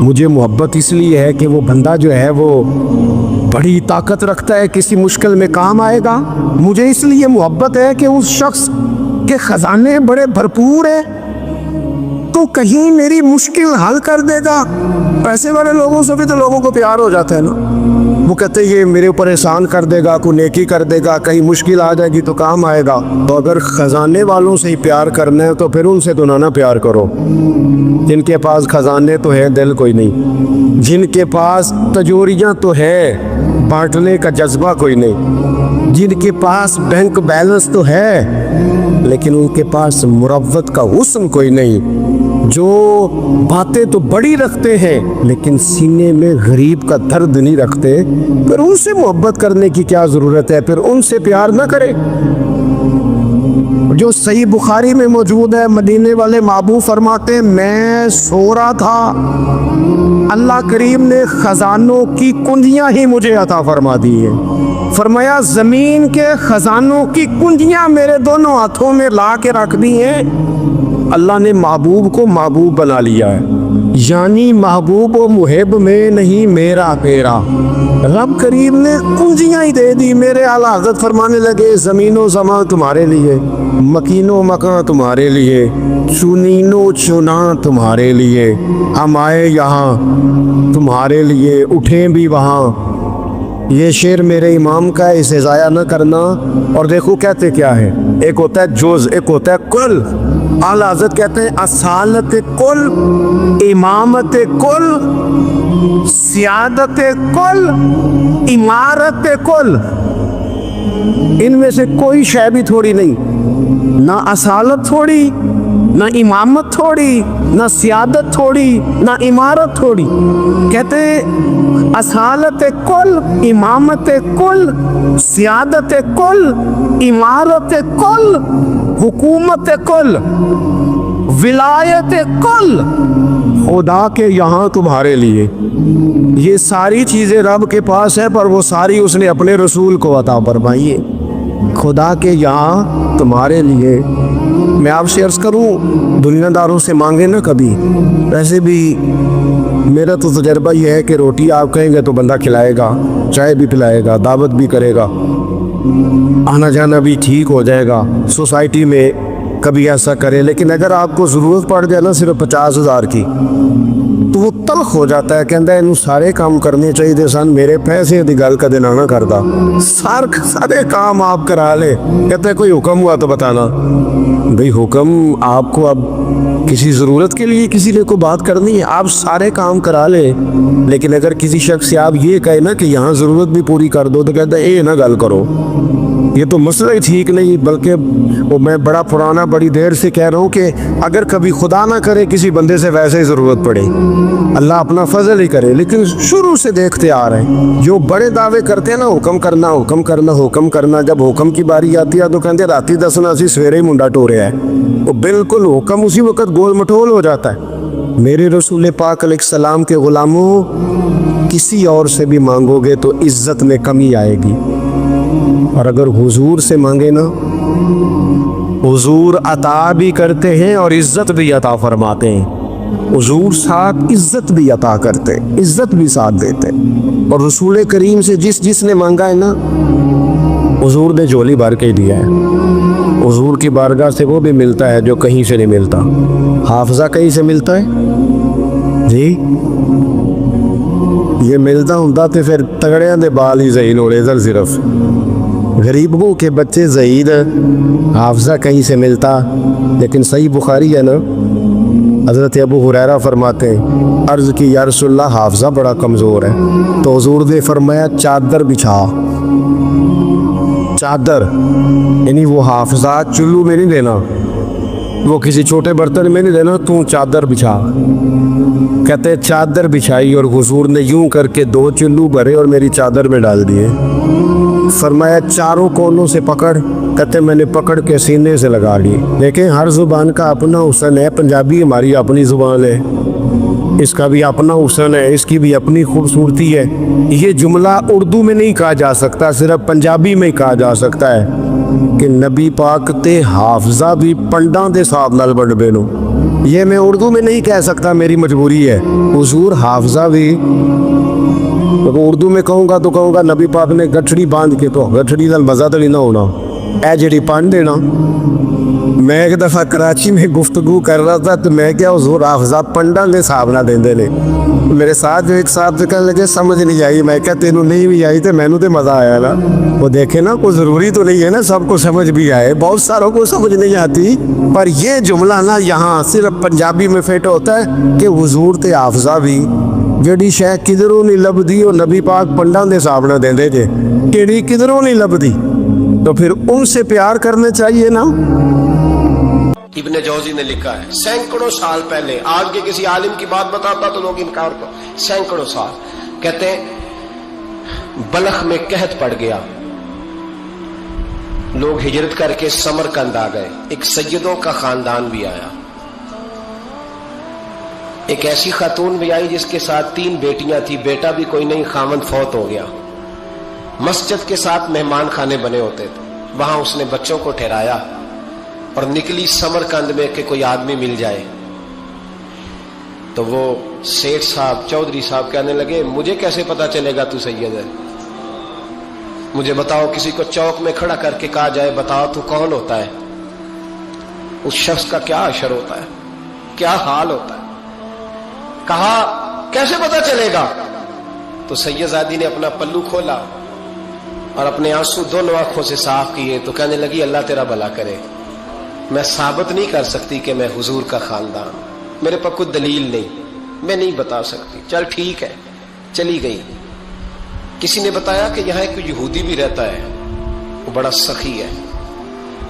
مجھے محبت اس لیے ہے کہ وہ بندہ جو ہے وہ بڑی طاقت رکھتا ہے، کسی مشکل میں کام آئے گا، مجھے اس لیے محبت ہے کہ اس شخص کے خزانے بڑے بھرپور ہیں تو کہیں میری مشکل حل کر دے گا۔ پیسے والے لوگوں سے بھی تو لوگوں کو پیار ہو جاتا ہے نا، وہ کہتے ہیں یہ میرے اوپر احسان کر دے گا، کوئی نیکی کر دے گا، کہیں مشکل آ جائے گی تو کام آئے گا۔ تو اگر خزانے والوں سے ہی پیار کرنا ہے تو پھر ان سے تو نہ پیار کرو، جن کے پاس خزانے تو ہے دل کوئی نہیں، جن کے پاس تجوریاں تو ہے بانٹنے کا جذبہ کوئی نہیں، جن کے پاس بینک بیلنس تو ہے لیکن ان کے پاس مروت کا حسن کوئی نہیں، جو باتیں تو بڑی رکھتے ہیں لیکن سینے میں غریب کا درد نہیں رکھتے، پھر ان سے محبت کرنے کی کیا ضرورت ہے، پھر ان سے پیار نہ کرے۔ جو صحیح بخاری میں موجود ہے، مدینے والے محبوب فرماتے ہیں میں سو رہا تھا، اللہ کریم نے خزانوں کی کنجیاں ہی مجھے عطا فرما دی ہے، فرمایا زمین کے خزانوں کی کنجیاں میرے دونوں ہاتھوں میں لا کے رکھ دی ہیں، اللہ نے محبوب کو محبوب بنا لیا ہے، یعنی محبوب و محب میں نہیں میرا میرا، رب کریم نے کنجیاں ہی دے دی۔ میرے اعلیٰ حضرت فرمانے لگے زمین و زمان تمہارے لیے، مکین و مکان تمہارے لیے، چنین و چنا تمہارے لیے، ہم آئے یہاں تمہارے لیے، اٹھیں بھی وہاں۔ یہ شعر میرے امام کا ہے، اسے ضائع نہ کرنا۔ اور دیکھو کہتے کیا ہے، ایک ہوتا ہے جز، ایک ہوتا ہے کل۔ اعلیٰ حضرت کہتے ہیں اصالت کل، امامت کل، سیادت کل، امارت کل، ان میں سے کوئی شے بھی تھوڑی نہیں، نہ اصالت تھوڑی، نہ امامت تھوڑی، نہ سیادت تھوڑی، نہ عمارت تھوڑی. کہتے اصالت کل، امامت کل، سیادت کل، عمارت کل، حکومت کل، ولایت کل خدا کے یہاں تمہارے لیے. یہ ساری چیزیں رب کے پاس ہے، پر وہ ساری اس نے اپنے رسول کو عطا فرمائی ہے. خدا کے یہاں تمہارے لیے. میں آپ سے عرض کروں، دنیا داروں سے مانگے نہ کبھی. ویسے بھی میرا تو تجربہ یہ ہے کہ روٹی آپ کہیں گے تو بندہ کھلائے گا، چائے بھی پلائے گا، دعوت بھی کرے گا، آنا جانا بھی ٹھیک ہو جائے گا. سوسائٹی میں کبھی ایسا کرے. لیکن اگر آپ کو ضرورت پڑ جائے نا صرف 50,000 کی، تو وہ تلخ ہو جاتا ہے. کہتا ہے انہوں سارے کام کرنے چاہیے تھے سن، میرے پیسے دی گل کا دن آنا کرتا، سارے کام آپ کرا لے. کہتا ہے کوئی حکم ہوا تو بتانا. بھئی حکم آپ کو اب کسی ضرورت کے لیے کسی نے کو بات کرنی ہے، آپ سارے کام کرا لے. لیکن اگر کسی شخص سے آپ یہ کہے نا کہ یہاں ضرورت بھی پوری کر دو، تو کہتا ہے اے نہ گل کرو، یہ تو مسئلہ ہی ٹھیک نہیں. بلکہ وہ میں بڑا پرانا بڑی دیر سے کہہ رہا ہوں کہ اگر کبھی خدا نہ کرے کسی بندے سے ویسے ہی ضرورت پڑے، اللہ اپنا فضل ہی کرے. لیکن شروع سے دیکھتے آ رہے ہیں جو بڑے دعوے کرتے ہیں نا، حکم کرنا حکم کرنا حکم کرنا، جب حکم کی باری آتی ہے تو کہتے راتی دسنا سی سویرے ہی منڈا ٹورے ہے. وہ بالکل حکم اسی وقت گول مٹول ہو جاتا ہے. میرے رسول پاک علیہ السلام کے غلاموں، کسی اور سے بھی مانگو گے تو عزت میں کمی آئے گی، اور اگر حضور سے مانگے نا، حضور عطا بھی کرتے ہیں اور عزت بھی عطا فرماتے ہیں. حضور ساتھ عزت بھی عطا کرتے، عزت بھی ساتھ دیتے. اور رسول کریم سے جس نے مانگا ہے نا، حضور نے جھولی بھر کے دیا ہے. حضور کی بارگاہ سے وہ بھی ملتا ہے جو کہیں سے نہیں ملتا. حافظہ کہیں سے ملتا ہے جی؟ یہ ملتا ہوں تو پھر تگڑیاں دے بال ہی ذہین ہو رہے صرف. غریبوں کے بچے ذہین، حافظہ کہیں سے ملتا. لیکن صحیح بخاری ہے نا، حضرت ابو ہریرہ فرماتے ہیں، عرض کی یا رسول اللہ حافظہ بڑا کمزور ہے. تو حضور نے فرمایا چادر بچھا. چادر یعنی وہ حافظہ چلو میں نہیں دینا، وہ کسی چھوٹے برتن میں نہیں دینا، تو چادر بچھا. کہتے چادر بچھائی اور حضور نے یوں کر کے 2 چلو بھرے اور میری چادر میں ڈال دیے. فرمایا چاروں کونوں سے پکڑ. کہتے میں نے پکڑ کے سینے سے لگا لی. دیکھیں ہر زبان کا اپنا حسن ہے. پنجابی ہماری اپنی زبان ہے، اس کا بھی اپنا حسن ہے، اس کی بھی اپنی خوبصورتی ہے. یہ جملہ اردو میں نہیں کہا جا سکتا، صرف پنجابی میں کہا جا سکتا ہے کہ نبی پاک تے حافظہ بھی پنڈاں دے ساتھ نال بڑھ بینو. یہ میں اردو میں نہیں کہہ سکتا، میری مجبوری ہے. حضور حافظہ بھی اردو میں کہوں گا تو کہوں گا نبی پاک نے گٹھڑی باندھ کے، تو گٹھڑی نال مزہ تو نہیں نہ ہونا، اے جڑی پانڈ دینا. میں ایک دفعہ کراچی میں گفتگو کر رہا تھا تو میں کیا حضور حافظہ پنڈاں دے صاحب نہ دیندے نے. میرے ساتھ جو ایک ساتھ کہنے لگے سمجھ نہیں آئی. میں کیا تینوں نہیں بھی آئی تو مینوں تے مزہ آیا نا. وہ دیکھے نا، کوئی ضروری تو نہیں ہے نا سب کو سمجھ بھی آئے، بہت ساروں کو سمجھ نہیں آتی. پر یہ جملہ نا یہاں صرف پنجابی میں فٹ ہوتا ہے کہ حضور تے حافظہ بھی جڑی شے کدھروں نہیں لبدی اور نبی پاک پنڈاں دے صاحب نہ دیندے جے، کیڑی کدھروں نہیں لبدی، تو پھر ان سے پیار کرنے چاہیے نا. ابن جوزی نے لکھا ہے سینکڑوں سال پہلے، آج کے کسی عالم کی بات بتاتا تو لوگ انکار کرتے. سینکڑوں سال کہتے ہیں بلخ میں قحط پڑ گیا، لوگ ہجرت کر کے سمرقند آ گئے. ایک سیدوں کا خاندان بھی آیا، ایک ایسی خاتون بھی آئی جس کے ساتھ 3 بیٹیاں تھی، بیٹا بھی کوئی نہیں، خاوند فوت ہو گیا. مسجد کے ساتھ مہمان خانے بنے ہوتے تھے، وہاں اس نے بچوں کو ٹھہرایا اور نکلی سمرقند میں کہ کوئی آدمی مل جائے. تو وہ سیٹھ صاحب چودھری صاحب کہنے لگے مجھے کیسے پتا چلے گا تو سید ہے، مجھے بتاؤ. کسی کو چوک میں کھڑا کر کے کہا جائے بتاؤ تو کون ہوتا ہے، اس شخص کا کیا اشر ہوتا ہے، کیا حال ہوتا ہے. کہا کیسے پتا چلے گا؟ تو سید زادی نے اپنا پلو کھولا اور اپنے آنسو دونوں آنکھوں سے صاف کیے تو کہنے لگی اللہ تیرا بھلا کرے، میں ثابت نہیں کر سکتی کہ میں حضور کا خاندان، میرے پاس کوئی دلیل نہیں، میں نہیں بتا سکتی. چل ٹھیک ہے، چلی گئی. کسی نے بتایا کہ یہاں ایک یہودی بھی رہتا ہے، وہ بڑا سخی ہے.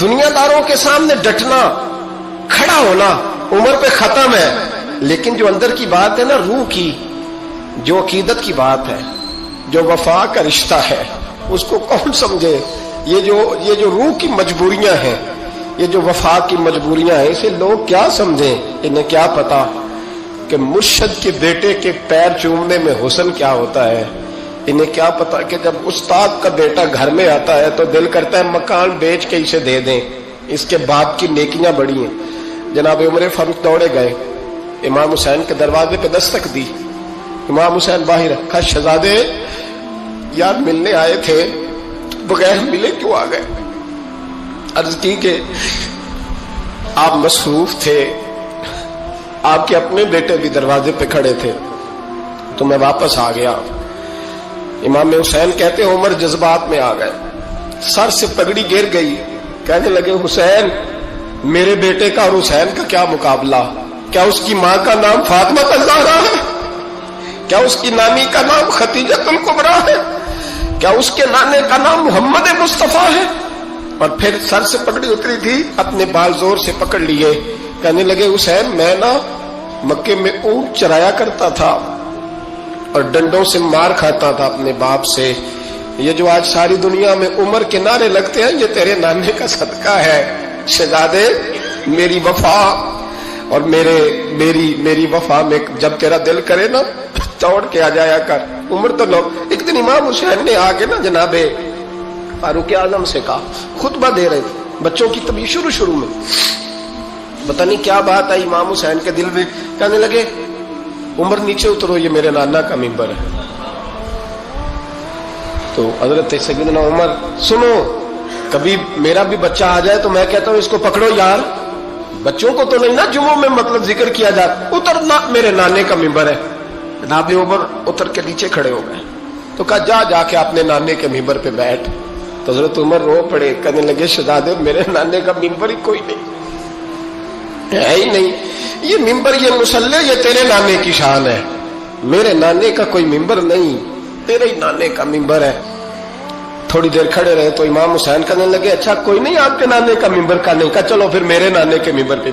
دنیا داروں کے سامنے ڈٹنا، کھڑا ہونا عمر پہ ختم ہے، لیکن جو اندر کی بات ہے نا، روح کی، جو عقیدت کی بات ہے، جو وفا کا رشتہ ہے، اس کو کون سمجھے؟ یہ جو روح کی مجبوریاں ہیں، یہ جو وفا کی مجبوریاں ہیں، اسے لوگ کیا سمجھیں؟ انہیں کیا پتا کہ مرشد کے بیٹے کے پیر چومنے میں حسن کیا ہوتا ہے؟ انہیں کیا پتا کہ جب استاد کا بیٹا گھر میں آتا ہے تو دل کرتا ہے مکان بیچ کے اسے دے دیں، اس کے باپ کی نیکیاں بڑی ہیں۔ جناب عمر فاروق دوڑے گئے، امام حسین کے دروازے پہ دستک دی، امام حسین باہر رکھا، شہزادے یار ملنے آئے تھے، بغیر ملے کیوں آ گئے؟ عرض کی کہ آپ مصروف تھے، آپ کے اپنے بیٹے بھی دروازے پہ کھڑے تھے، تو میں واپس آ گیا۔ امام حسین کہتے ہیں عمر جذبات میں آ گئے، سر سے پگڑی گر گئی، کہنے لگے حسین، میرے بیٹے کا اور حسین کا کیا مقابلہ؟ کیا اس کی ماں کا نام فاطمہ الزہرا ہے؟ کیا اس کی نانی کا نام خدیجہ الکبریٰ ہے؟ کیا اس کے نانے کا نام محمد مصطفیٰ ہے؟ اور پھر سر سے پگڑی اتری تھی، اپنے بال زور سے پکڑ لیے، کہنے لگے حسین، میں نا مکے میں اونٹ چرایا کرتا تھا اور ڈنڈوں سے مار کھاتا تھا اپنے باپ سے، یہ جو آج ساری دنیا میں عمر کے نعرے لگتے ہیں یہ تیرے نانے کا صدقہ ہے۔ شہزادے میری وفا اور میری وفا میں جب تیرا دل کرے نا توڑ کے آ جایا کر۔ عمر تو لوگ، ایک دن امام حسین نے آگے نا جناب فاروق اعظم سے کہا، خطبہ دے رہے تھے، بچوں کی طبیعت شروع میں، پتہ نہیں کیا بات آئی امام حسین کے دل میں، کہنے لگے عمر نیچے اترو، یہ میرے نانا کا ممبر ہے۔ تو حضرت سیدنا عمر، سنو، کبھی میرا بھی بچہ آ جائے تو میں کہتا ہوں اس کو پکڑو یار، بچوں کو تو نہیں نا جمعوں میں مطلب ذکر کیا جاتا، اترنا میرے نانے کا ممبر ہے۔ جناب عمر اتر کے نیچے کھڑے ہو گئے، تو کہا جا کے اپنے نانے کے ممبر پہ بیٹھ۔ تو حضرت عمر رو پڑے، کہنے لگے شہزادے میرے نانے کا ممبر ہی کوئی نہیں ہے ہی نہیں، یہ ممبر، یہ مصلی، یہ تیرے نانے کی شان ہے، میرے نانے کا کوئی ممبر نہیں، تیرے ہی نانے کا ممبر ہے۔ تھوڑی دیر کھڑے رہے تو امام حسین کہنے لگے اچھا کوئی نہیں آپ کے نانے کا ممبر کا نہیں؟ کہا چلو پھر میرے نانے کے ممبر پہ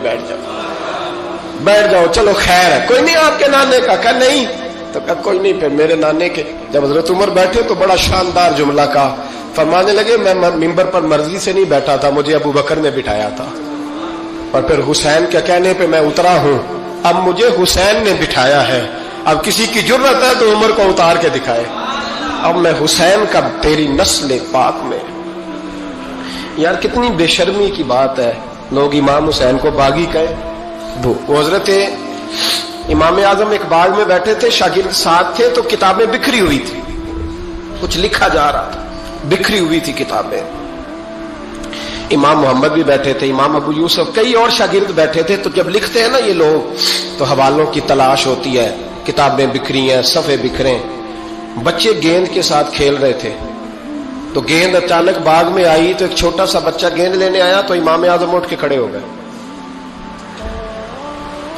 بیٹھ جاؤ، چلو خیر ہے، کوئی نہیں آپ کے نانے کا؟ کہا نہیں، تو کہا کوئی نہیں پھر میرے نانے کے۔ جب حضرت عمر بیٹھے تو بڑا شاندار جملہ کہا، فرمانے لگے میں ممبر پر مرضی سے نہیں بیٹھا تھا، مجھے ابو بکر نے بٹھایا تھا، اور پھر حسین کے کہنے پہ میں اترا ہوں، اب مجھے حسین نے بٹھایا ہے، اب کسی کی جرأت ہے تو عمر کو اتار کے دکھائے، اب میں حسین کا تیری نسل پاک میں۔ یار کتنی بے شرمی کی بات ہے، لوگ امام حسین کو باغی کہے۔ وہ حضرت امام اعظم ایک باغ میں بیٹھے تھے، شاگرد ساتھ تھے، تو کتابیں بکھری ہوئی تھی، کچھ لکھا جا رہا تھا، بکھری ہوئی تھی کتابیں۔ امام محمد بھی بیٹھے تھے، امام ابو یوسف، کئی اور شاگرد بیٹھے تھے۔ تو جب لکھتے ہیں نا یہ لوگ تو حوالوں کی تلاش ہوتی ہے، کتابیں بکھری ہیں، صفحے بکھرے۔ بچے گیند کے ساتھ کھیل رہے تھے، تو گیند اچانک باغ میں آئی، تو ایک چھوٹا سا بچہ گیند لینے آیا، تو امام اعظم اٹھ کے کھڑے ہو گئے۔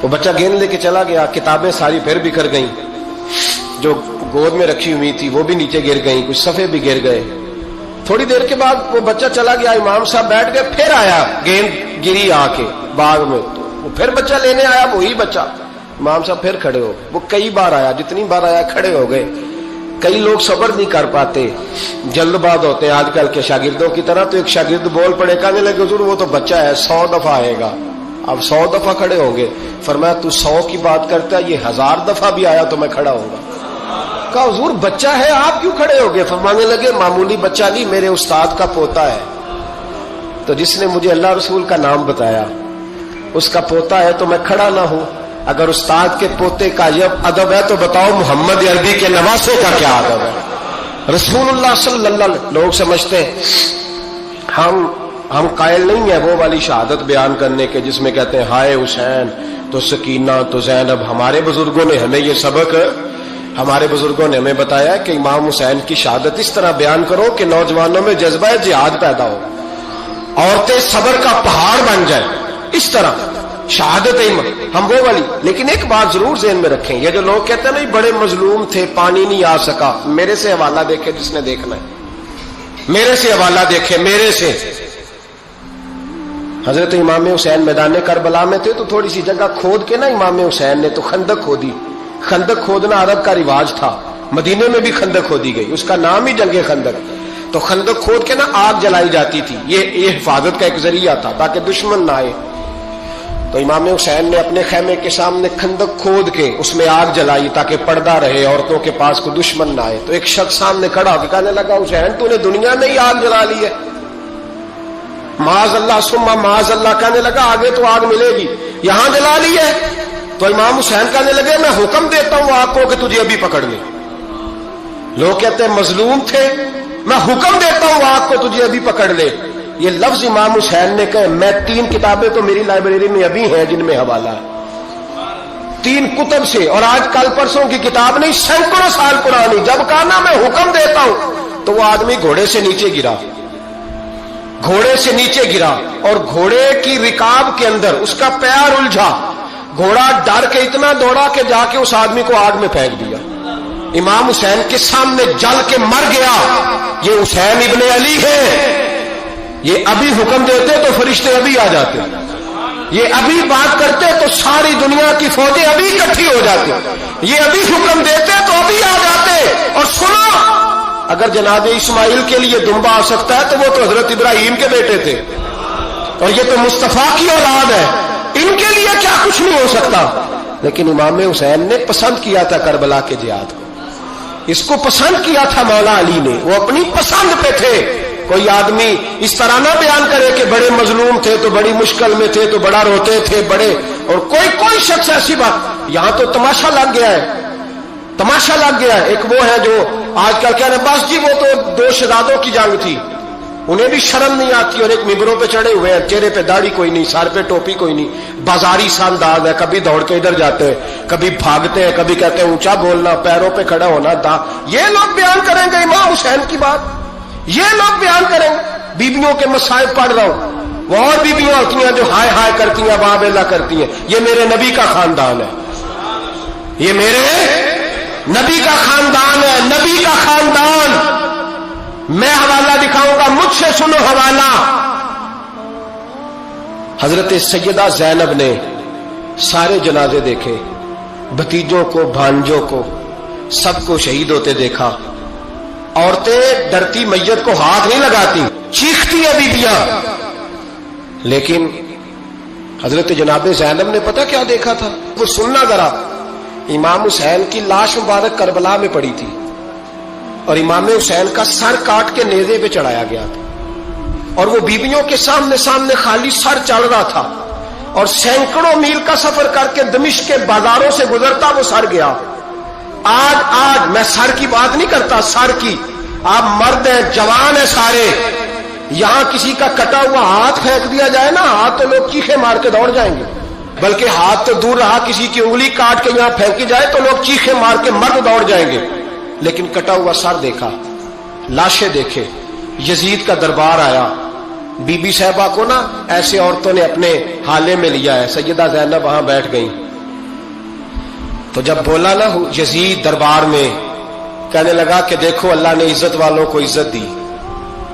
وہ بچہ گیند لے کے چلا گیا، کتابیں ساری پھر بکھر گئیں، جو گود میں رکھی ہوئی تھی وہ بھی نیچے گر گئیں، کچھ صفحے بھی گر گئے۔ تھوڑی دیر کے بعد وہ بچہ چلا گیا، امام صاحب بیٹھ گئے، پھر آیا، گیند گری آ کے باغ میں، تو وہ پھر بچہ لینے آیا، وہی بچہ، امام صاحب پھر کھڑے ہو گئے۔ وہ کئی بار آیا، جتنی بار آیا کھڑے ہو گئے۔ کئی لوگ صبر نہیں کر پاتے، جلد باز ہوتے ہیں آج کل کے شاگردوں کی طرح، تو ایک شاگرد بول پڑے، کہنے لگے حضور وہ تو بچہ ہے، 100 دفعہ آئے گا، اب 100 دفعہ کھڑے ہوں گے۔ فرمایا تو 100 کی بات کرتا ہے، یہ 1000 دفعہ بھی آیا تو میں کھڑا ہوں گا۔ کہا حضور بچہ ہے آپ کیوں کھڑے ہو گئے؟ فرمانے لگے معمولی بچہ نہیں، میرے استاد کا پوتا ہے، تو جس نے مجھے اللہ رسول کا نام بتایا اس کا پوتا ہے، تو میں کھڑا نہ ہوں۔ اگر استاد کے پوتے کا یہ ادب ہے تو بتاؤ محمد عربی کے نواسے کا کیا ادب ہے؟ رسول اللہ صلی اللہ علیہ وسلم۔ لوگ سمجھتے ہیں ہم قائل نہیں ہیں وہ والی شہادت بیان کرنے کے جس میں کہتے ہیں ہائے حسین تو سکینہ تو زینب۔ ہمارے بزرگوں نے ہمیں یہ سبق، ہمارے بزرگوں نے ہمیں بتایا کہ امام حسین کی شہادت اس طرح بیان کرو کہ نوجوانوں میں جذبہ جہاد پیدا ہو، عورتیں صبر کا پہاڑ بن جائیں، اس طرح شہادت ہم وہ والی۔ لیکن ایک بات ضرور ذہن میں رکھیں، یہ جو لوگ کہتے ہیں نا بڑے مظلوم تھے پانی نہیں آ سکا، میرے سے حوالہ دیکھے جس نے دیکھنا ہے، میرے سے حوالہ دیکھے، میرے سے حضرت امام حسین میدان کربلا میں تھے تو تھوڑی سی جگہ کھود کے نا امام حسین نے تو خندق کھودی. خندق کھودنا عرب کا رواج تھا, مدینے میں بھی خندق کھودی گئی, اس کا نام ہی جنگ خندق. تو خندق کھود کے نا آگ جلائی جاتی تھی, یہ حفاظت کا ایک ذریعہ تھا تاکہ دشمن نہ آئے. تو امام حسین نے اپنے خیمے کے سامنے خندق کھود کے اس میں آگ جلائی تاکہ پردہ رہے, عورتوں کے پاس کوئی دشمن نہ آئے. تو ایک شخص سامنے کھڑا ہو کے کہنے لگا, حسین تو نے دنیا میں ہی آگ جلا لی ہے. معاذ اللہ ثم معاذ اللہ, کہنے لگا آگے تو آگ ملے گی, یہاں جلا لی ہے. تو امام حسین کہنے لگے میں حکم دیتا ہوں آگ کو کہ تجھے ابھی پکڑ لے. لوگ کہتے ہیں مظلوم تھے, میں حکم دیتا ہوں آگ کو تجھے ابھی پکڑ لے. یہ لفظ امام حسین نے کہے. میں 3 کتابیں تو میری لائبریری میں ابھی ہیں جن میں حوالہ ہے, 3 کتب سے, اور آج کل پرسوں کی کتاب نہیں, سینکڑوں سال پرانی. جب کہا نا میں حکم دیتا ہوں تو وہ آدمی گھوڑے سے نیچے گرا, گھوڑے سے نیچے گرا, اور گھوڑے کی رکاب کے اندر اس کا پیر الجھا. گھوڑا ڈر کے اتنا دوڑا کہ جا کے اس آدمی کو آگ میں پھینک دیا. امام حسین کے سامنے جل کے مر گیا. یہ حسین ابن علی ہے. یہ ابھی حکم دیتے تو فرشتے ابھی آ جاتے, یہ ابھی بات کرتے تو ساری دنیا کی فوجیں ابھی اکٹھی ہو جاتی, یہ ابھی حکم دیتے تو ابھی آ جاتے. اور سنو, اگر جناب اسماعیل کے لیے دمبا آ سکتا ہے تو وہ تو حضرت ابراہیم کے بیٹے تھے, اور یہ تو مصطفیٰ کی اولاد ہے, ان کے لیے کیا کچھ نہیں ہو سکتا. لیکن امام حسین نے پسند کیا تھا کربلا کے جہاد کو, اس کو پسند کیا تھا مولا علی نے, وہ اپنی پسند پہ تھے. کوئی آدمی اس طرح نہ بیان کرے کہ بڑے مظلوم تھے تو بڑی مشکل میں تھے تو بڑا روتے تھے بڑے, اور کوئی شخص ایسی بات. یہاں تو تماشا لگ گیا ہے, تماشا لگ گیا ہے. ایک وہ ہے جو آج کل کہہ رہے بس جی وہ تو 2 شہزادوں کی جنگ تھی, انہیں بھی شرم نہیں آتی, اور ایک ممبروں پہ چڑھے ہوئے ہیں, چہرے پہ داڑھی کوئی نہیں, سر پہ ٹوپی کوئی نہیں, بازاری سا انداز ہے, کبھی دوڑ کے ادھر جاتے ہیں, کبھی بھاگتے ہیں, کبھی کہتے ہیں اونچا بولنا, پیروں پہ کھڑا ہونا, یہ لوگ بیان کریں گے امام حسین کی بات, یہ لوگ بیان کریں گے. بیبیوں کے مصائب پڑھ رہا ہوں, وہ اور بیبیاں ہوتی ہیں جو ہائے ہائے کرتی ہیں, واہ بیلا کرتی ہیں. یہ میرے نبی کا خاندان ہے, یہ میرے نبی کا خاندان ہے, نبی کا خاندان. میں حوالہ دکھاؤں گا, مجھ سے سنو حوالہ. حضرت سیدہ زینب نے سارے جنازے دیکھے, بھتیجوں کو, بھانجوں کو, سب کو شہید ہوتے دیکھا. عورتیں ڈرتی میت کو ہاتھ نہیں لگاتی, چیختی ہے بیبیاں. لیکن حضرت جناب زینب نے پتہ کیا دیکھا تھا, وہ سننا ذرا. امام حسین کی لاش مبارک کربلا میں پڑی تھی, اور امام حسین کا سر کاٹ کے نیزے پہ چڑھایا گیا تھا, اور وہ بیبیوں کے سامنے خالی سر چڑھ رہا تھا, اور سینکڑوں میل کا سفر کر کے دمشق کے بازاروں سے گزرتا وہ سر گیا. آج میں سر کی بات نہیں کرتا, سر کی. آپ مرد ہیں, جوان ہیں سارے, یہاں کسی کا کٹا ہوا ہاتھ پھینک دیا جائے نا, ہاتھ تو لوگ چیخے مار کے دوڑ جائیں گے. بلکہ ہاتھ تو دور رہا, کسی کی انگلی کاٹ کے یہاں پھینکی جائے تو لوگ چیخے مار کے مرد دوڑ جائیں گے. لیکن کٹا ہوا سر دیکھا, لاشیں دیکھے. یزید کا دربار آیا, بی بی صاحبہ کو نا ایسے عورتوں نے اپنے حالے میں لیا ہے. سیدہ زینب وہاں بیٹھ گئی. تو جب بولا نا یزید دربار میں, کہنے لگا کہ دیکھو اللہ نے عزت والوں کو عزت دی,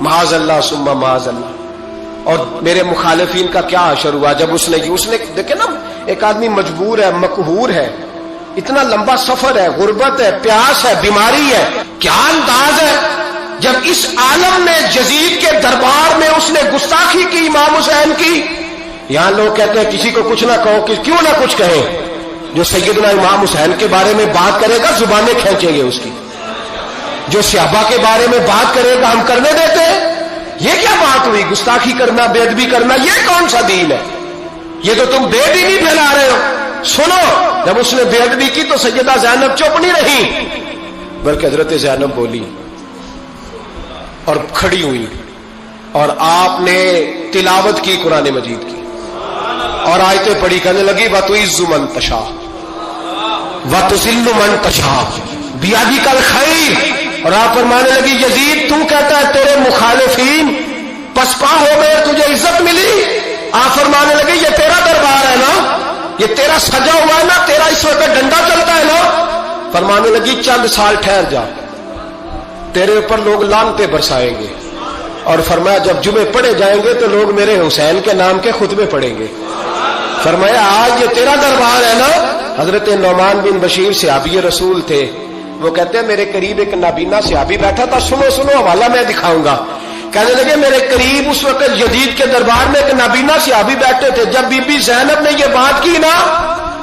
معاذ اللہ ثم معاذ اللہ. اور میرے مخالفین کا کیا حشر ہوا جب اس نے دیکھے نا, ایک آدمی مجبور ہے, مقہور ہے, اتنا لمبا سفر ہے, غربت ہے, پیاس ہے, بیماری ہے, کیا انداز ہے جب اس عالم میں یزید کے دربار میں اس نے گستاخی کی امام حسین کی. یہاں لوگ کہتے ہیں کسی کو کچھ نہ کہو, کیوں نہ کچھ کہیں. جو سیدنا امام حسین کے بارے میں بات کرے گا زبانیں کھینچیں گے اس کی, جو صحابہ کے بارے میں بات کرے گا ہم کرنے دیتے ہیں. یہ کیا بات ہوئی, گستاخی کرنا, بے ادبی کرنا, یہ کون سا دین ہے؟ یہ تو تم بے دینی پھیلا رہے ہو. سنو, جب اس نے بے ادبی کی تو سیدہ زینب چپ نہیں رہی, بلکہ حضرت زینب بولی اور کھڑی ہوئی, اور آپ نے تلاوت کی قرآن مجید کی, اور آیتیں پڑھی, کہنے لگی وَتُعِزُّ مَن تَشَاءُ وَتُذِلُّ مَن تَشَاءُ بِیَدِکَ الْخَیْرُ. اور آپ فرمانے لگی یزید تو کہتا ہے تیرے مخالفین پسپا ہو گئے, تجھے عزت ملی. آپ فرمانے لگے یہ تیرا دربار ہے نا, یہ تیرا سجا ہوا ہے نا, تیرا اس وقت ڈنڈا چلتا ہے نا. فرمانے لگی چند سال ٹھہر جا, تیرے اوپر لوگ لعنتیں برسائیں گے, اور فرمایا جب جمعے پڑھے جائیں گے تو لوگ میرے حسین کے نام کے خطبے پڑھیں گے. فرمایا آج یہ تیرا دربار ہے نا. حضرت نعمان بن بشیر صحابی رسول تھے. وہ کہتے ہیں میرے قریب ایک نابینا صحابی بیٹھا تھا. سنو سنو حوالہ میں دکھاؤں گا. کہنے لگے میرے قریب اس وقت یزید کے دربار میں ایک نابینا صحابی بیٹھے تھے. جب بی بی زینب نے یہ بات کی نا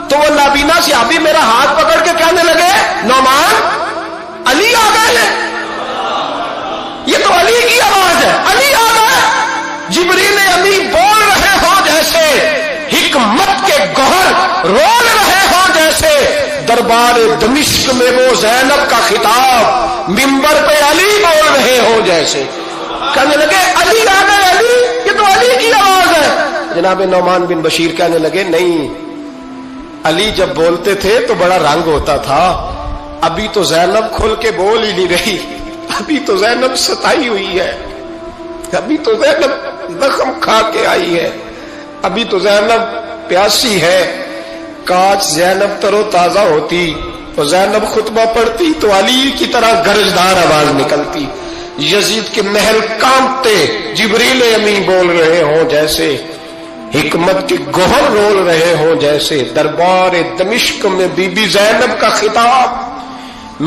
تو وہ نابینا صحابی میرا ہاتھ پکڑ کے کہنے لگے نعمان علی آ گئے ہیں. یہ تو علی کی آواز ہے. علی آ گئے. جبریل امین بول رہے ہو جیسے حکمت کے گوہر رول رہے ہو جیسے دربار دمشق میں وہ زینب کا خطاب منبر پہ علی بول رہے ہو جیسے. کہنے لگے علی آ گئے. علی یہ تو علی کی آواز ہے. جناب نعمان بن بشیر کہنے لگے نہیں, علی جب بولتے تھے تو بڑا رنگ ہوتا تھا. ابھی تو زینب کھل کے بول ہی نہیں رہی. ابھی تو زینب ستائی ہوئی ہے. ابھی تو زینب زخم کھا کے آئی ہے. ابھی تو زینب پیاسی ہے. کاش زینب تر و تازہ ہوتی اور زینب خطبہ پڑھتی تو علی کی طرح گرجدار آواز نکلتی. یزید کے محل کانپتے. جبریل امین بول رہے ہوں جیسے حکمت کے گوہر رول رہے ہوں جیسے دربار دمشق میں بی بی زینب کا خطاب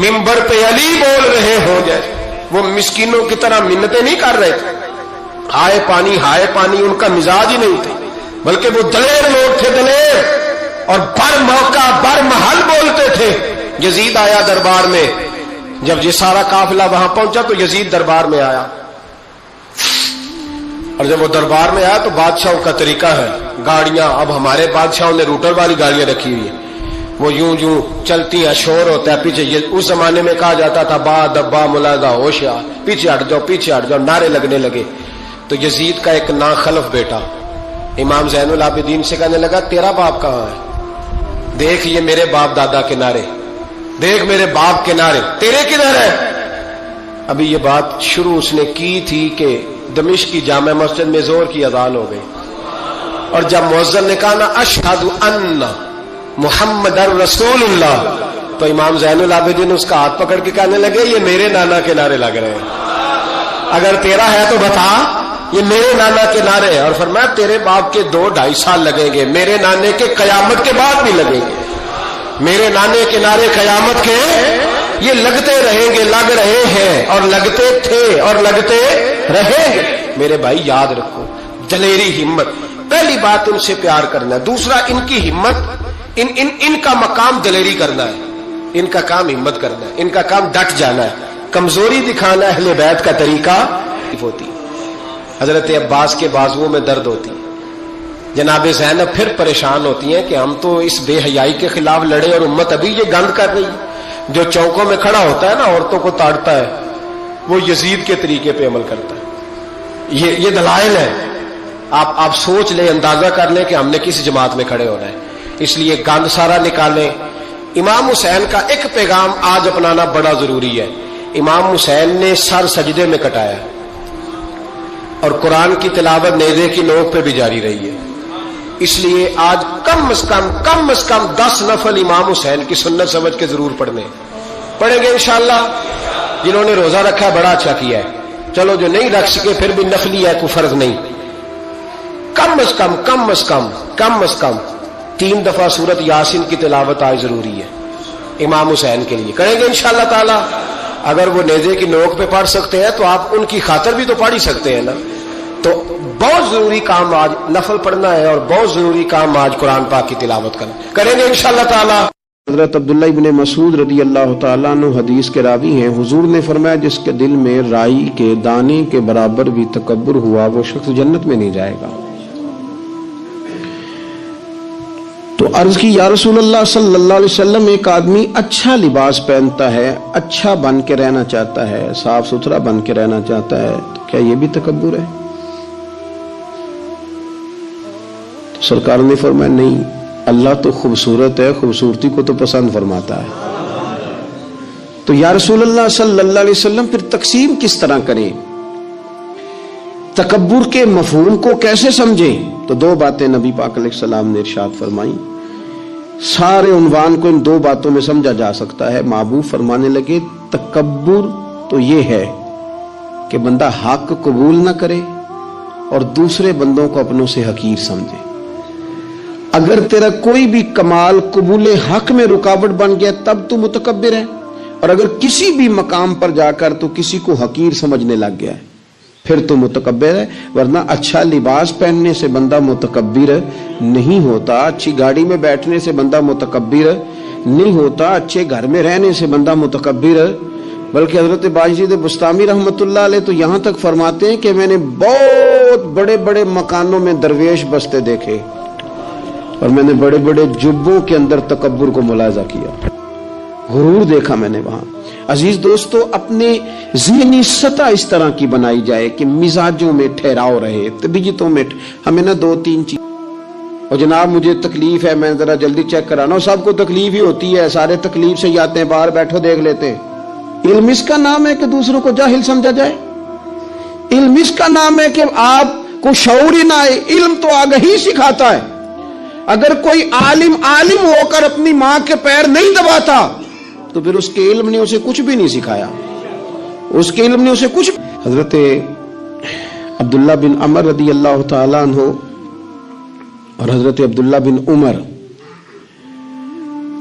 منبر پہ علی بول رہے ہوں جیسے. وہ مسکینوں کی طرح منتیں نہیں کر رہے تھے. ہائے پانی ان کا مزاج ہی نہیں تھے, بلکہ وہ دلیر لوگ تھے. دلیر اور بر موقع بر محل بولتے تھے. یزید آیا دربار میں. جب یہ سارا قافلہ وہاں پہنچا تو یزید دربار میں آیا. اور جب وہ دربار میں آیا تو بادشاہوں کا طریقہ ہے, گاڑیاں اب ہمارے بادشاہوں نے روٹر والی گاڑیاں رکھی ہوئی ہیں. وہ یوں چلتی ہیں, شور ہوتا ہے پیچھے. اس زمانے میں کہا جاتا تھا با دبا ملادہ ہوشیار, پیچھے ہٹ جاؤ, نعرے لگنے لگے. تو یزید کا ایک ناخلف بیٹا امام زین العابدین سے کہنے لگا تیرا باپ کہاں ہے؟ دیکھ یہ میرے باپ دادا کے نعرے, دیکھ میرے باپ کے نعرے, تیرے کدھر ہے؟ ابھی یہ بات شروع اس نے کی تھی کہ دمشق کی جامع مسجد میں زور کی اذان ہو گئی. اور جب مؤذن نے کہا نا اشہد ان محمد رسول اللہ, تو امام زین العابدین اس کا ہاتھ پکڑ کے کہنے لگے یہ میرے نانا کے نعرے لگ رہے ہیں. اگر تیرا ہے تو بتا, یہ میرے نانا کے نعرے ہیں. اور فرمایا تیرے باپ کے 2-2.5 سال لگیں گے, میرے نانے کے قیامت کے بعد بھی لگیں گے. میرے نانے کے نعرے قیامت کے یہ لگتے رہیں گے, لگ رہے ہیں اور لگتے تھے اور لگتے رہیں گے. میرے بھائی یاد رکھو, دلیری ہمت. پہلی بات ان سے پیار کرنا ہے. دوسرا ان کی ہمت, ان کا مقام دلیری کرنا ہے. ان کا کام ہمت کرنا ہے. ان کا کام ڈٹ جانا ہے. کمزوری دکھانا اہل بیت کا طریقہ ہوتی. حضرت عباس کے بازوؤں میں درد ہوتی. جناب زینب پھر پریشان ہوتی ہیں کہ ہم تو اس بے حیائی کے خلاف لڑے اور امت ابھی یہ گند کر رہی. جو چوکوں میں کھڑا ہوتا ہے نا عورتوں کو تاڑتا ہے, وہ یزید کے طریقے پہ عمل کرتا ہے. یہ دلائل ہے. آپ سوچ لیں, اندازہ کر لیں کہ ہم نے کس جماعت میں کھڑے ہونا ہے. اس لیے گند سارا نکالیں. امام حسین کا ایک پیغام آج اپنانا بڑا ضروری ہے. امام حسین نے سر سجدے میں کٹایا اور قرآن کی تلاوت نیزے کی نوک پہ بھی جاری رہی ہے. اس لیے آج کم از کم 10 نفل امام حسین کی سنت سمجھ کے ضرور پڑھیں گے انشاءاللہ. جنہوں نے روزہ رکھا ہے بڑا اچھا کیا ہے. چلو جو نہیں رکھ سکے پھر بھی نفلی ہے, کوئی فرض نہیں. کم از کم 3 دفعہ سورت یاسین کی تلاوت آج ضروری ہے امام حسین کے لیے. کریں گے انشاءاللہ تعالی. اگر وہ نیزے کی نوک پہ پڑھ سکتے ہیں تو آپ ان کی خاطر بھی تو پڑھ ہی سکتے ہیں نا. تو بہت ضروری کام آج نفل پڑھنا ہے, اور بہت ضروری کام آج قرآن پاک کی تلاوت کرنا. کریں گے انشاءاللہ تعالی. حضرت عبداللہ ابن مسعود رضی اللہ تعالیٰ عنہ حدیث کے راوی ہیں. حضور نے فرمایا جس کے دل میں رائی کے دانے کے برابر بھی تکبر ہوا وہ شخص جنت میں نہیں جائے گا. تو عرض کی یا رسول اللہ صلی اللہ علیہ وسلم, ایک آدمی اچھا لباس پہنتا ہے, اچھا بن کے رہنا چاہتا ہے, صاف ستھرا بن کے رہنا چاہتا ہے, تو کیا یہ بھی تکبر ہے؟ تو سرکار نے فرمایا نہیں, اللہ تو خوبصورت ہے, خوبصورتی کو تو پسند فرماتا ہے. تو یا رسول اللہ صلی اللہ علیہ وسلم پھر تقسیم کس طرح کریں, تکبر کے مفہوم کو کیسے سمجھیں؟ تو 2 باتیں نبی پاک علیہ السلام نے ارشاد فرمائیں. سارے عنوان کو ان 2 باتوں میں سمجھا جا سکتا ہے. محبوب فرمانے لگے تکبر تو یہ ہے کہ بندہ حق قبول نہ کرے اور دوسرے بندوں کو اپنوں سے حقیر سمجھے. اگر تیرا کوئی بھی کمال قبول حق میں رکاوٹ بن گیا تب تو متکبر ہے، اور اگر کسی بھی مقام پر جا کر تو کسی کو حقیر سمجھنے لگ گیا ہے پھر تو متکبر ہے. ورنہ اچھا لباس پہننے سے بندہ متکبر نہیں ہوتا، اچھی گاڑی میں بیٹھنے سے بندہ متکبر نہیں ہوتا، اچھے گھر میں رہنے سے بندہ متکبر. بلکہ حضرت باجید بستامی رحمت اللہ علیہ تو یہاں تک فرماتے ہیں کہ میں نے بہت بڑے بڑے مکانوں میں درویش بستے دیکھے اور میں نے بڑے بڑے جبوں کے اندر تکبر کو ملاحظہ کیا، غرور دیکھا میں نے وہاں. عزیز دوستو، اپنے ذہنی سطح اس طرح کی بنائی جائے کہ مزاجوں میں ٹھہراؤ رہے، طبیعتوں میں. ہمیں نا 2-3 چیز، اور جناب مجھے تکلیف ہے، میں ذرا جلدی چیک کرانا ہوں. سب کو تکلیف ہی ہوتی ہے، سارے تکلیف سے ہی آتے ہیں، باہر بیٹھو دیکھ لیتے ہیں. علم اس کا نام ہے کہ دوسروں کو جاہل سمجھا جائے؟ علم اس کا نام ہے کہ آپ کو شعور ہی نہ آئے؟ علم تو آگہی سکھاتا ہے. اگر کوئی عالم ہو کر اپنی ماں کے پیر نہیں دباتا تو پھر اس کے علم نے اسے کچھ بھی نہیں سکھایا، اس کے علم نے اسے کچھ. حضرت عبداللہ بن عمر رضی اللہ تعالیٰ عنہ اور حضرت عبداللہ بن عمر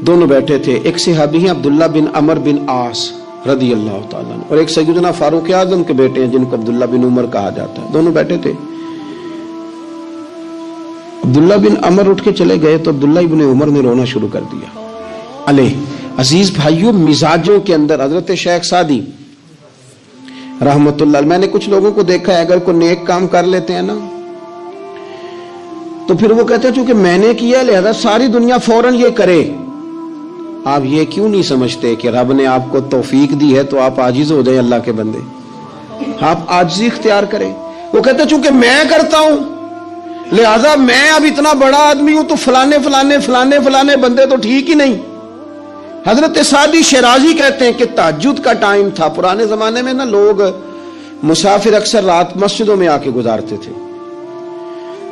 دونوں بیٹھے تھے. ایک صحابی ہیں عبداللہ بن عمر بن عاص رضی اللہ تعالیٰ عنہ، اور ایک سیدنا فاروق اعظم کے بیٹے ہیں جن کو عبداللہ بن عمر کہا جاتا ہے. دونوں بیٹھے تھے. عبداللہ بن عمر اٹھ کے چلے گئے تو عبداللہ بن عمر نے رونا شروع کر دیا. علیہ عزیز بھائیوں، مزاجوں کے اندر حضرت شیخ سعدی رحمت اللہ، میں نے کچھ لوگوں کو دیکھا ہے اگر کوئی نیک کام کر لیتے ہیں نا تو پھر وہ کہتے ہیں چونکہ میں نے کیا لہذا ساری دنیا فوراً یہ کرے. آپ یہ کیوں نہیں سمجھتے کہ رب نے آپ کو توفیق دی ہے تو آپ عاجز ہو جائیں اللہ کے بندے، آپ عاجزی اختیار کریں. وہ کہتے ہیں چونکہ میں کرتا ہوں لہذا میں اب اتنا بڑا آدمی ہوں تو فلانے فلانے فلانے فلانے بندے تو ٹھیک ہی نہیں. حضرت سعدی شیرازی کہتے ہیں کہ تہجد کا ٹائم تھا. پرانے زمانے میں نا لوگ مسافر اکثر رات مسجدوں میں آ کے گزارتے تھے،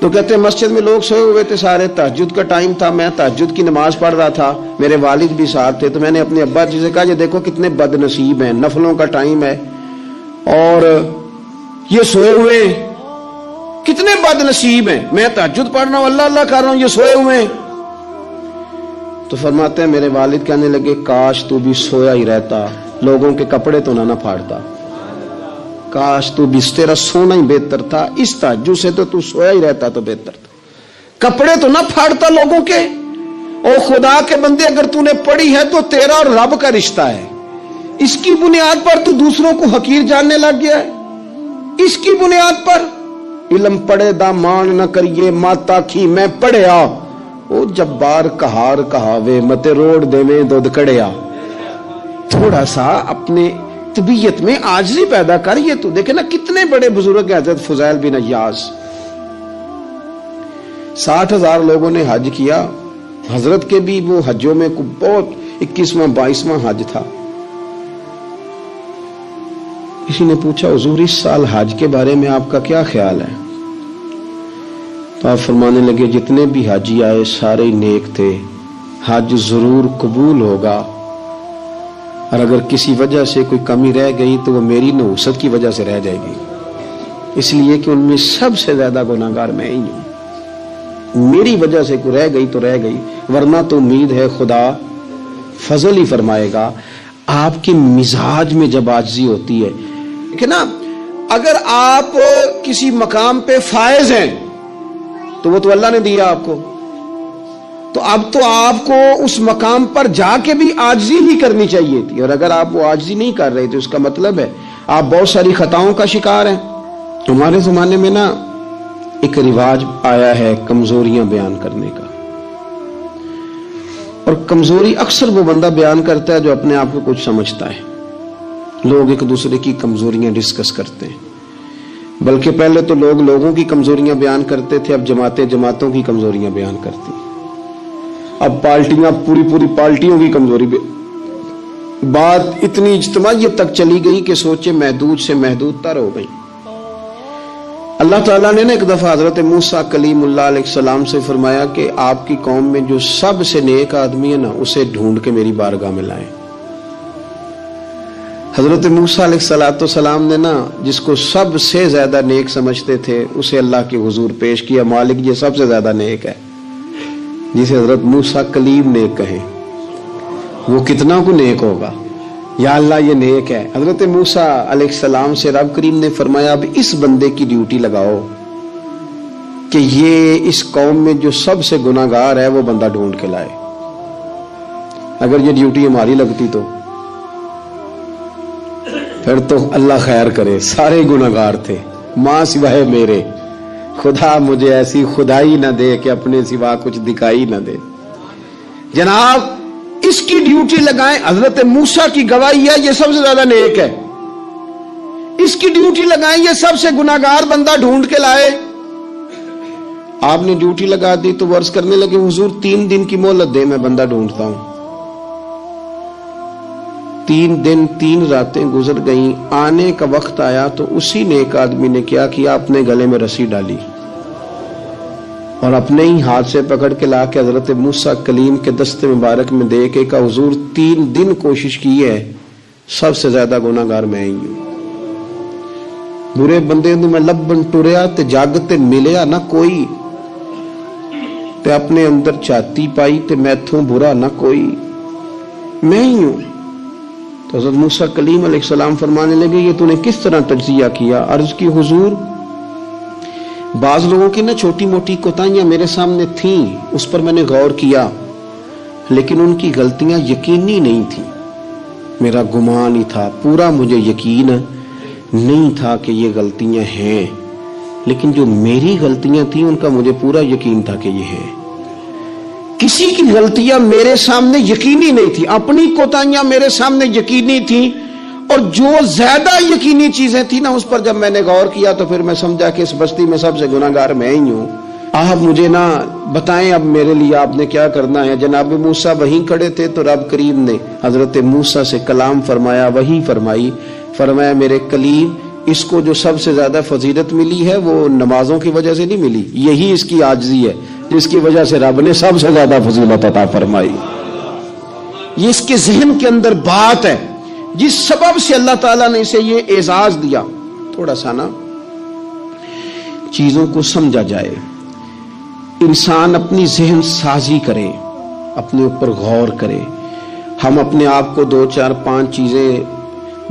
تو کہتے ہیں مسجد میں لوگ سوئے ہوئے تھے سارے، تہجد کا ٹائم تھا، میں تہجد کی نماز پڑھ رہا تھا، میرے والد بھی ساتھ تھے. تو میں نے اپنے ابا جی سے کہا یہ دیکھو کتنے بد نصیب ہیں، نفلوں کا ٹائم ہے اور یہ سوئے ہوئے، کتنے بد نصیب ہیں، میں تہجد پڑھ رہا ہوں، اللہ اللہ کر رہا ہوں، یہ سوئے ہوئے ہیں. تو فرماتے ہیں میرے والد کہنے لگے کاش تو بھی سویا ہی رہتا، لوگوں کے کپڑے تو نہ پھاڑتا، کاش تو بھی، تیرا سونا ہی بہتر تھا، اس تہجد سے تو سویا ہی رہتا تو بہتر تھا، کپڑے تو نہ پھاڑتا لوگوں کے. اور خدا کے بندے اگر تو نے پڑھی ہے تو تیرا اور رب کا رشتہ ہے، اس کی بنیاد پر تو دوسروں کو حقیر جاننے لگ گیا ہے. اس کی بنیاد پر علم پڑھے دا مان نہ کریے ماتا کھی میں پڑھیا، او جبار کہار کہاوے متے روڑ دے میں دودھ کڑیا. تھوڑا سا اپنے طبیعت میں عاجزی پیدا کر. یہ تو دیکھیں نا کتنے بڑے بزرگ ہیں، حضرت فضیل بن عیاض، 60,000 لوگوں نے حج کیا، حضرت کے بھی وہ حجوں میں بہت 21واں 22واں حج تھا. کسی نے پوچھا حضور اس سال حج کے بارے میں آپ کا کیا خیال ہے؟ تو آپ فرمانے لگے جتنے بھی حاجی آئے سارے نیک تھے، حج ضرور قبول ہوگا، اور اگر کسی وجہ سے کوئی کمی رہ گئی تو وہ میری نحوست کی وجہ سے رہ جائے گی، اس لیے کہ ان میں سب سے زیادہ گناہگار میں ہی ہوں، میری وجہ سے کوئی رہ گئی تو رہ گئی، ورنہ تو امید ہے خدا فضل ہی فرمائے گا. آپ کے مزاج میں جب عاجزی ہوتی ہے کہ نا، اگر آپ کسی مقام پہ فائز ہیں تو وہ تو اللہ نے دیا آپ کو، تو اب تو آپ کو اس مقام پر جا کے بھی عاجزی ہی کرنی چاہیے تھی، اور اگر آپ وہ عاجزی نہیں کر رہے تو اس کا مطلب ہے آپ بہت ساری خطاؤں کا شکار ہیں. ہمارے زمانے میں نا ایک رواج آیا ہے کمزوریاں بیان کرنے کا، اور کمزوری اکثر وہ بندہ بیان کرتا ہے جو اپنے آپ کو کچھ سمجھتا ہے. لوگ ایک دوسرے کی کمزوریاں ڈسکس کرتے ہیں، بلکہ پہلے تو لوگ لوگوں کی کمزوریاں بیان کرتے تھے، اب جماعتیں جماعتوں کی کمزوریاں بیان کرتی ہیں، اب پارٹیاں پوری پارٹیوں کی کمزوری. بات اتنی اجتماعیت تک چلی گئی کہ سوچے محدود سے محدود تر ہو گئی. اللہ تعالیٰ نے ایک دفعہ حضرت موسیٰ کلیم اللہ علیہ السلام سے فرمایا کہ آپ کی قوم میں جو سب سے نیک آدمی ہے نا اسے ڈھونڈ کے میری بارگاہ میں لائیں. حضرت موسیٰ علیہ السلام نے نا جس کو سب سے زیادہ نیک سمجھتے تھے اسے اللہ کے حضور پیش کیا، مالک یہ سب سے زیادہ نیک ہے، جسے حضرت موسیٰ کلیم نیک کہیں، وہ کتنا کو نیک ہوگا، یا اللہ یہ نیک ہے۔ حضرت موسیٰ علیہ السلام سے رب کریم نے فرمایا اب اس بندے کی ڈیوٹی لگاؤ کہ یہ اس قوم میں جو سب سے گناہگار ہے وہ بندہ ڈھونڈ کے لائے۔ اگر یہ ڈیوٹی ہماری لگتی تو پھر تو اللہ خیر کرے، سارے گناہگار تھے ماں سوائے میرے، خدا مجھے ایسی خدائی نہ دے کہ اپنے سوا کچھ دکھائی نہ دے۔ جناب اس کی ڈیوٹی لگائیں، حضرت موسیٰ کی گواہی ہے یہ سب سے زیادہ نیک ہے، اس کی ڈیوٹی لگائیں یہ سب سے گناہگار بندہ ڈھونڈ کے لائے۔ آپ نے ڈیوٹی لگا دی تو وہ عرض کرنے لگے حضور 3 دن کی مہلت دے، میں بندہ ڈھونڈتا ہوں۔ 3 دن 3 راتیں گزر گئیں، آنے کا وقت آیا تو اسی نیک آدمی نے کیا کیا، اپنے گلے میں رسی ڈالی اور اپنے ہی ہاتھ سے پکڑ کے لا کے حضرت موسیٰ کلیم کے دست مبارک میں دے کے کہا حضور 3 دن کوشش کی ہے، سب سے زیادہ گناہگار میں ہی ہوں۔ برے بندے نوں میں لبن ٹریا تے جگ تے ملیا نہ کوئی، تے اپنے اندر چاتی پائی تے میتھوں برا نہ کوئی، میں ہی ہوں۔ تو حضرت موسیٰ کلیم علیہ السلام فرمانے لگے یہ تو نے کس طرح تجزیہ کیا؟ عرض کی حضور بعض لوگوں کی نا چھوٹی موٹی کوتاہیاں میرے سامنے تھیں، اس پر میں نے غور کیا، لیکن ان کی غلطیاں یقینی نہیں تھیں، میرا گمان ہی تھا، پورا مجھے یقین نہیں تھا کہ یہ غلطیاں ہیں، لیکن جو میری غلطیاں تھیں ان کا مجھے پورا یقین تھا کہ یہ ہیں۔ کسی کی غلطیاں میرے سامنے یقینی نہیں تھی، اپنی کوتاہیاں میرے سامنے یقینی تھیں، اور جو زیادہ یقینی چیزیں تھیں نا اس پر جب میں نے غور کیا تو پھر میں سمجھا کہ اس بستی میں سب سے گناہگار میں ہی ہوں۔ آپ مجھے نا بتائیں اب میرے لیے آپ نے کیا کرنا ہے؟ جناب موسیٰ وہیں کھڑے تھے تو رب کریم نے حضرت موسیٰ سے کلام فرمایا، وحی فرمائی، فرمایا میرے کلیم اس کو جو سب سے زیادہ فضیلت ملی ہے وہ نمازوں کی وجہ سے نہیں ملی، یہی اس کی عاجزی ہے جس کی وجہ سے رب نے سب سے زیادہ فضیلت عطا فرمائی۔ یہ اس کے ذہن کے اندر بات ہے جس سبب سے اللہ تعالیٰ نے اسے یہ اعزاز دیا۔ تھوڑا سا نا چیزوں کو سمجھا جائے، انسان اپنی ذہن سازی کرے، اپنے اوپر غور کرے۔ ہم اپنے آپ کو 2 4 5 چیزیں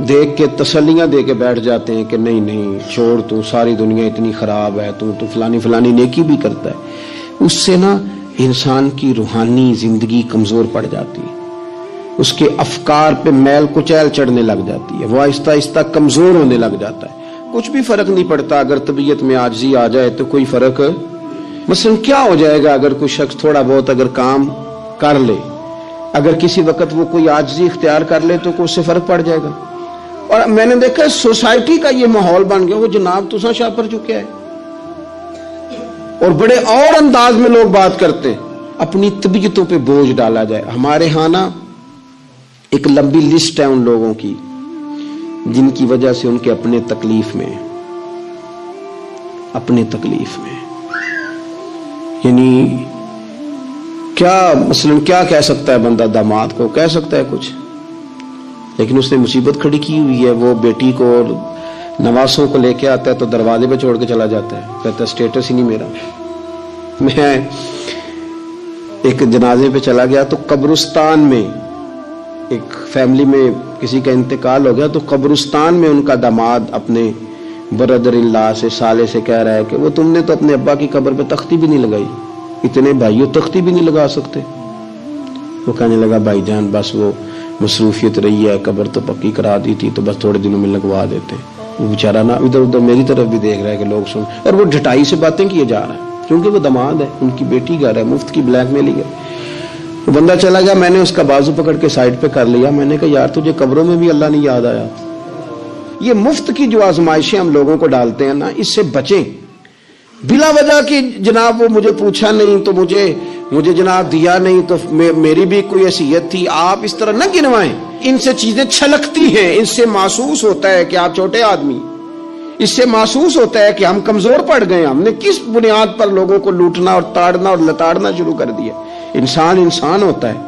دیکھ کے تسلیاں دے کے بیٹھ جاتے ہیں کہ نہیں نہیں چھوڑ، تو ساری دنیا اتنی خراب ہے، تو فلانی نیکی بھی کرتا ہے۔ اس سے نا انسان کی روحانی زندگی کمزور پڑ جاتی ہے، اس کے افکار پہ میل کچیل چڑھنے لگ جاتی ہے، وہ آہستہ آہستہ کمزور ہونے لگ جاتا ہے۔ کچھ بھی فرق نہیں پڑتا، اگر طبیعت میں عاجزی آ جائے تو کوئی فرق، مثلا کیا ہو جائے گا اگر کوئی شخص تھوڑا بہت اگر کام کر لے، اگر کسی وقت وہ کوئی عاجزی اختیار کر لے تو اس سے فرق پڑ جائے گا۔ اور میں نے دیکھا سوسائٹی کا یہ ماحول بن گیا، وہ جناب تساں شاہ پر چکے ہے، اور بڑے اور انداز میں لوگ بات کرتے ہیں، اپنی طبیعتوں پہ بوجھ ڈالا جائے۔ ہمارے ہاں نا ایک لمبی لسٹ ہے ان لوگوں کی جن کی وجہ سے ان کے اپنے تکلیف میں یعنی کیا مثلا کیا کہہ سکتا ہے بندہ؟ داماد کو کہہ سکتا ہے کچھ، لیکن اس نے مصیبت کھڑی کی ہوئی ہے، وہ بیٹی کو اور نواسوں کو لے کے آتا ہے تو دروازے پہ چھوڑ کے چلا جاتا ہے، کہتا ہے سٹیٹس ہی نہیں میرا۔ میں ایک جنازے پہ چلا گیا تو قبرستان میں ایک فیملی میں کسی کا انتقال ہو گیا، تو قبرستان میں ان کا داماد اپنے بردر اللہ سے سالے سے کہہ رہا ہے کہ وہ تم نے تو اپنے ابا کی قبر پہ تختی بھی نہیں لگائی، اتنے بھائیوں تختی بھی نہیں لگا سکتے۔ وہ کہنے لگا بھائی جان بس وہ مصروفیت رہی ہے، قبر تو پکی کرا دی تھی تو بس تھوڑے دنوں میں لگوا دیتے۔ وہ بیچارہ نا ادھر ادھر میری طرف بھی دیکھ رہا ہے کہ لوگ سن، اور وہ ڈھٹائی سے باتیں کیے جا رہا ہے کیونکہ وہ داماد ہے، ان کی بیٹی گھر ہے، مفت کی بلیک میلنگ ہے۔ وہ بندہ چلا گیا، میں نے اس کا بازو پکڑ کے سائڈ پہ کر لیا، میں نے کہا یار تجھے قبروں میں بھی اللہ نہیں یاد آیا؟ یہ مفت کی جو آزمائشیں ہم لوگوں کو ڈالتے ہیں نا، اس سے بچیں۔ بلا وجہ کہ جناب وہ مجھے پوچھا نہیں تو مجھے جناب دیا نہیں تو میری بھی کوئی حیثیت تھی، آپ اس طرح نہ گنوائیں۔ ان سے چیزیں چھلکتی ہیں، اس سے محسوس ہوتا ہے کہ آپ چھوٹے آدمی، اس سے محسوس ہوتا ہے کہ ہم کمزور پڑ گئے، ہم نے کس بنیاد پر لوگوں کو لوٹنا اور تاڑنا اور لتاڑنا شروع کر دیا۔ انسان ہوتا ہے،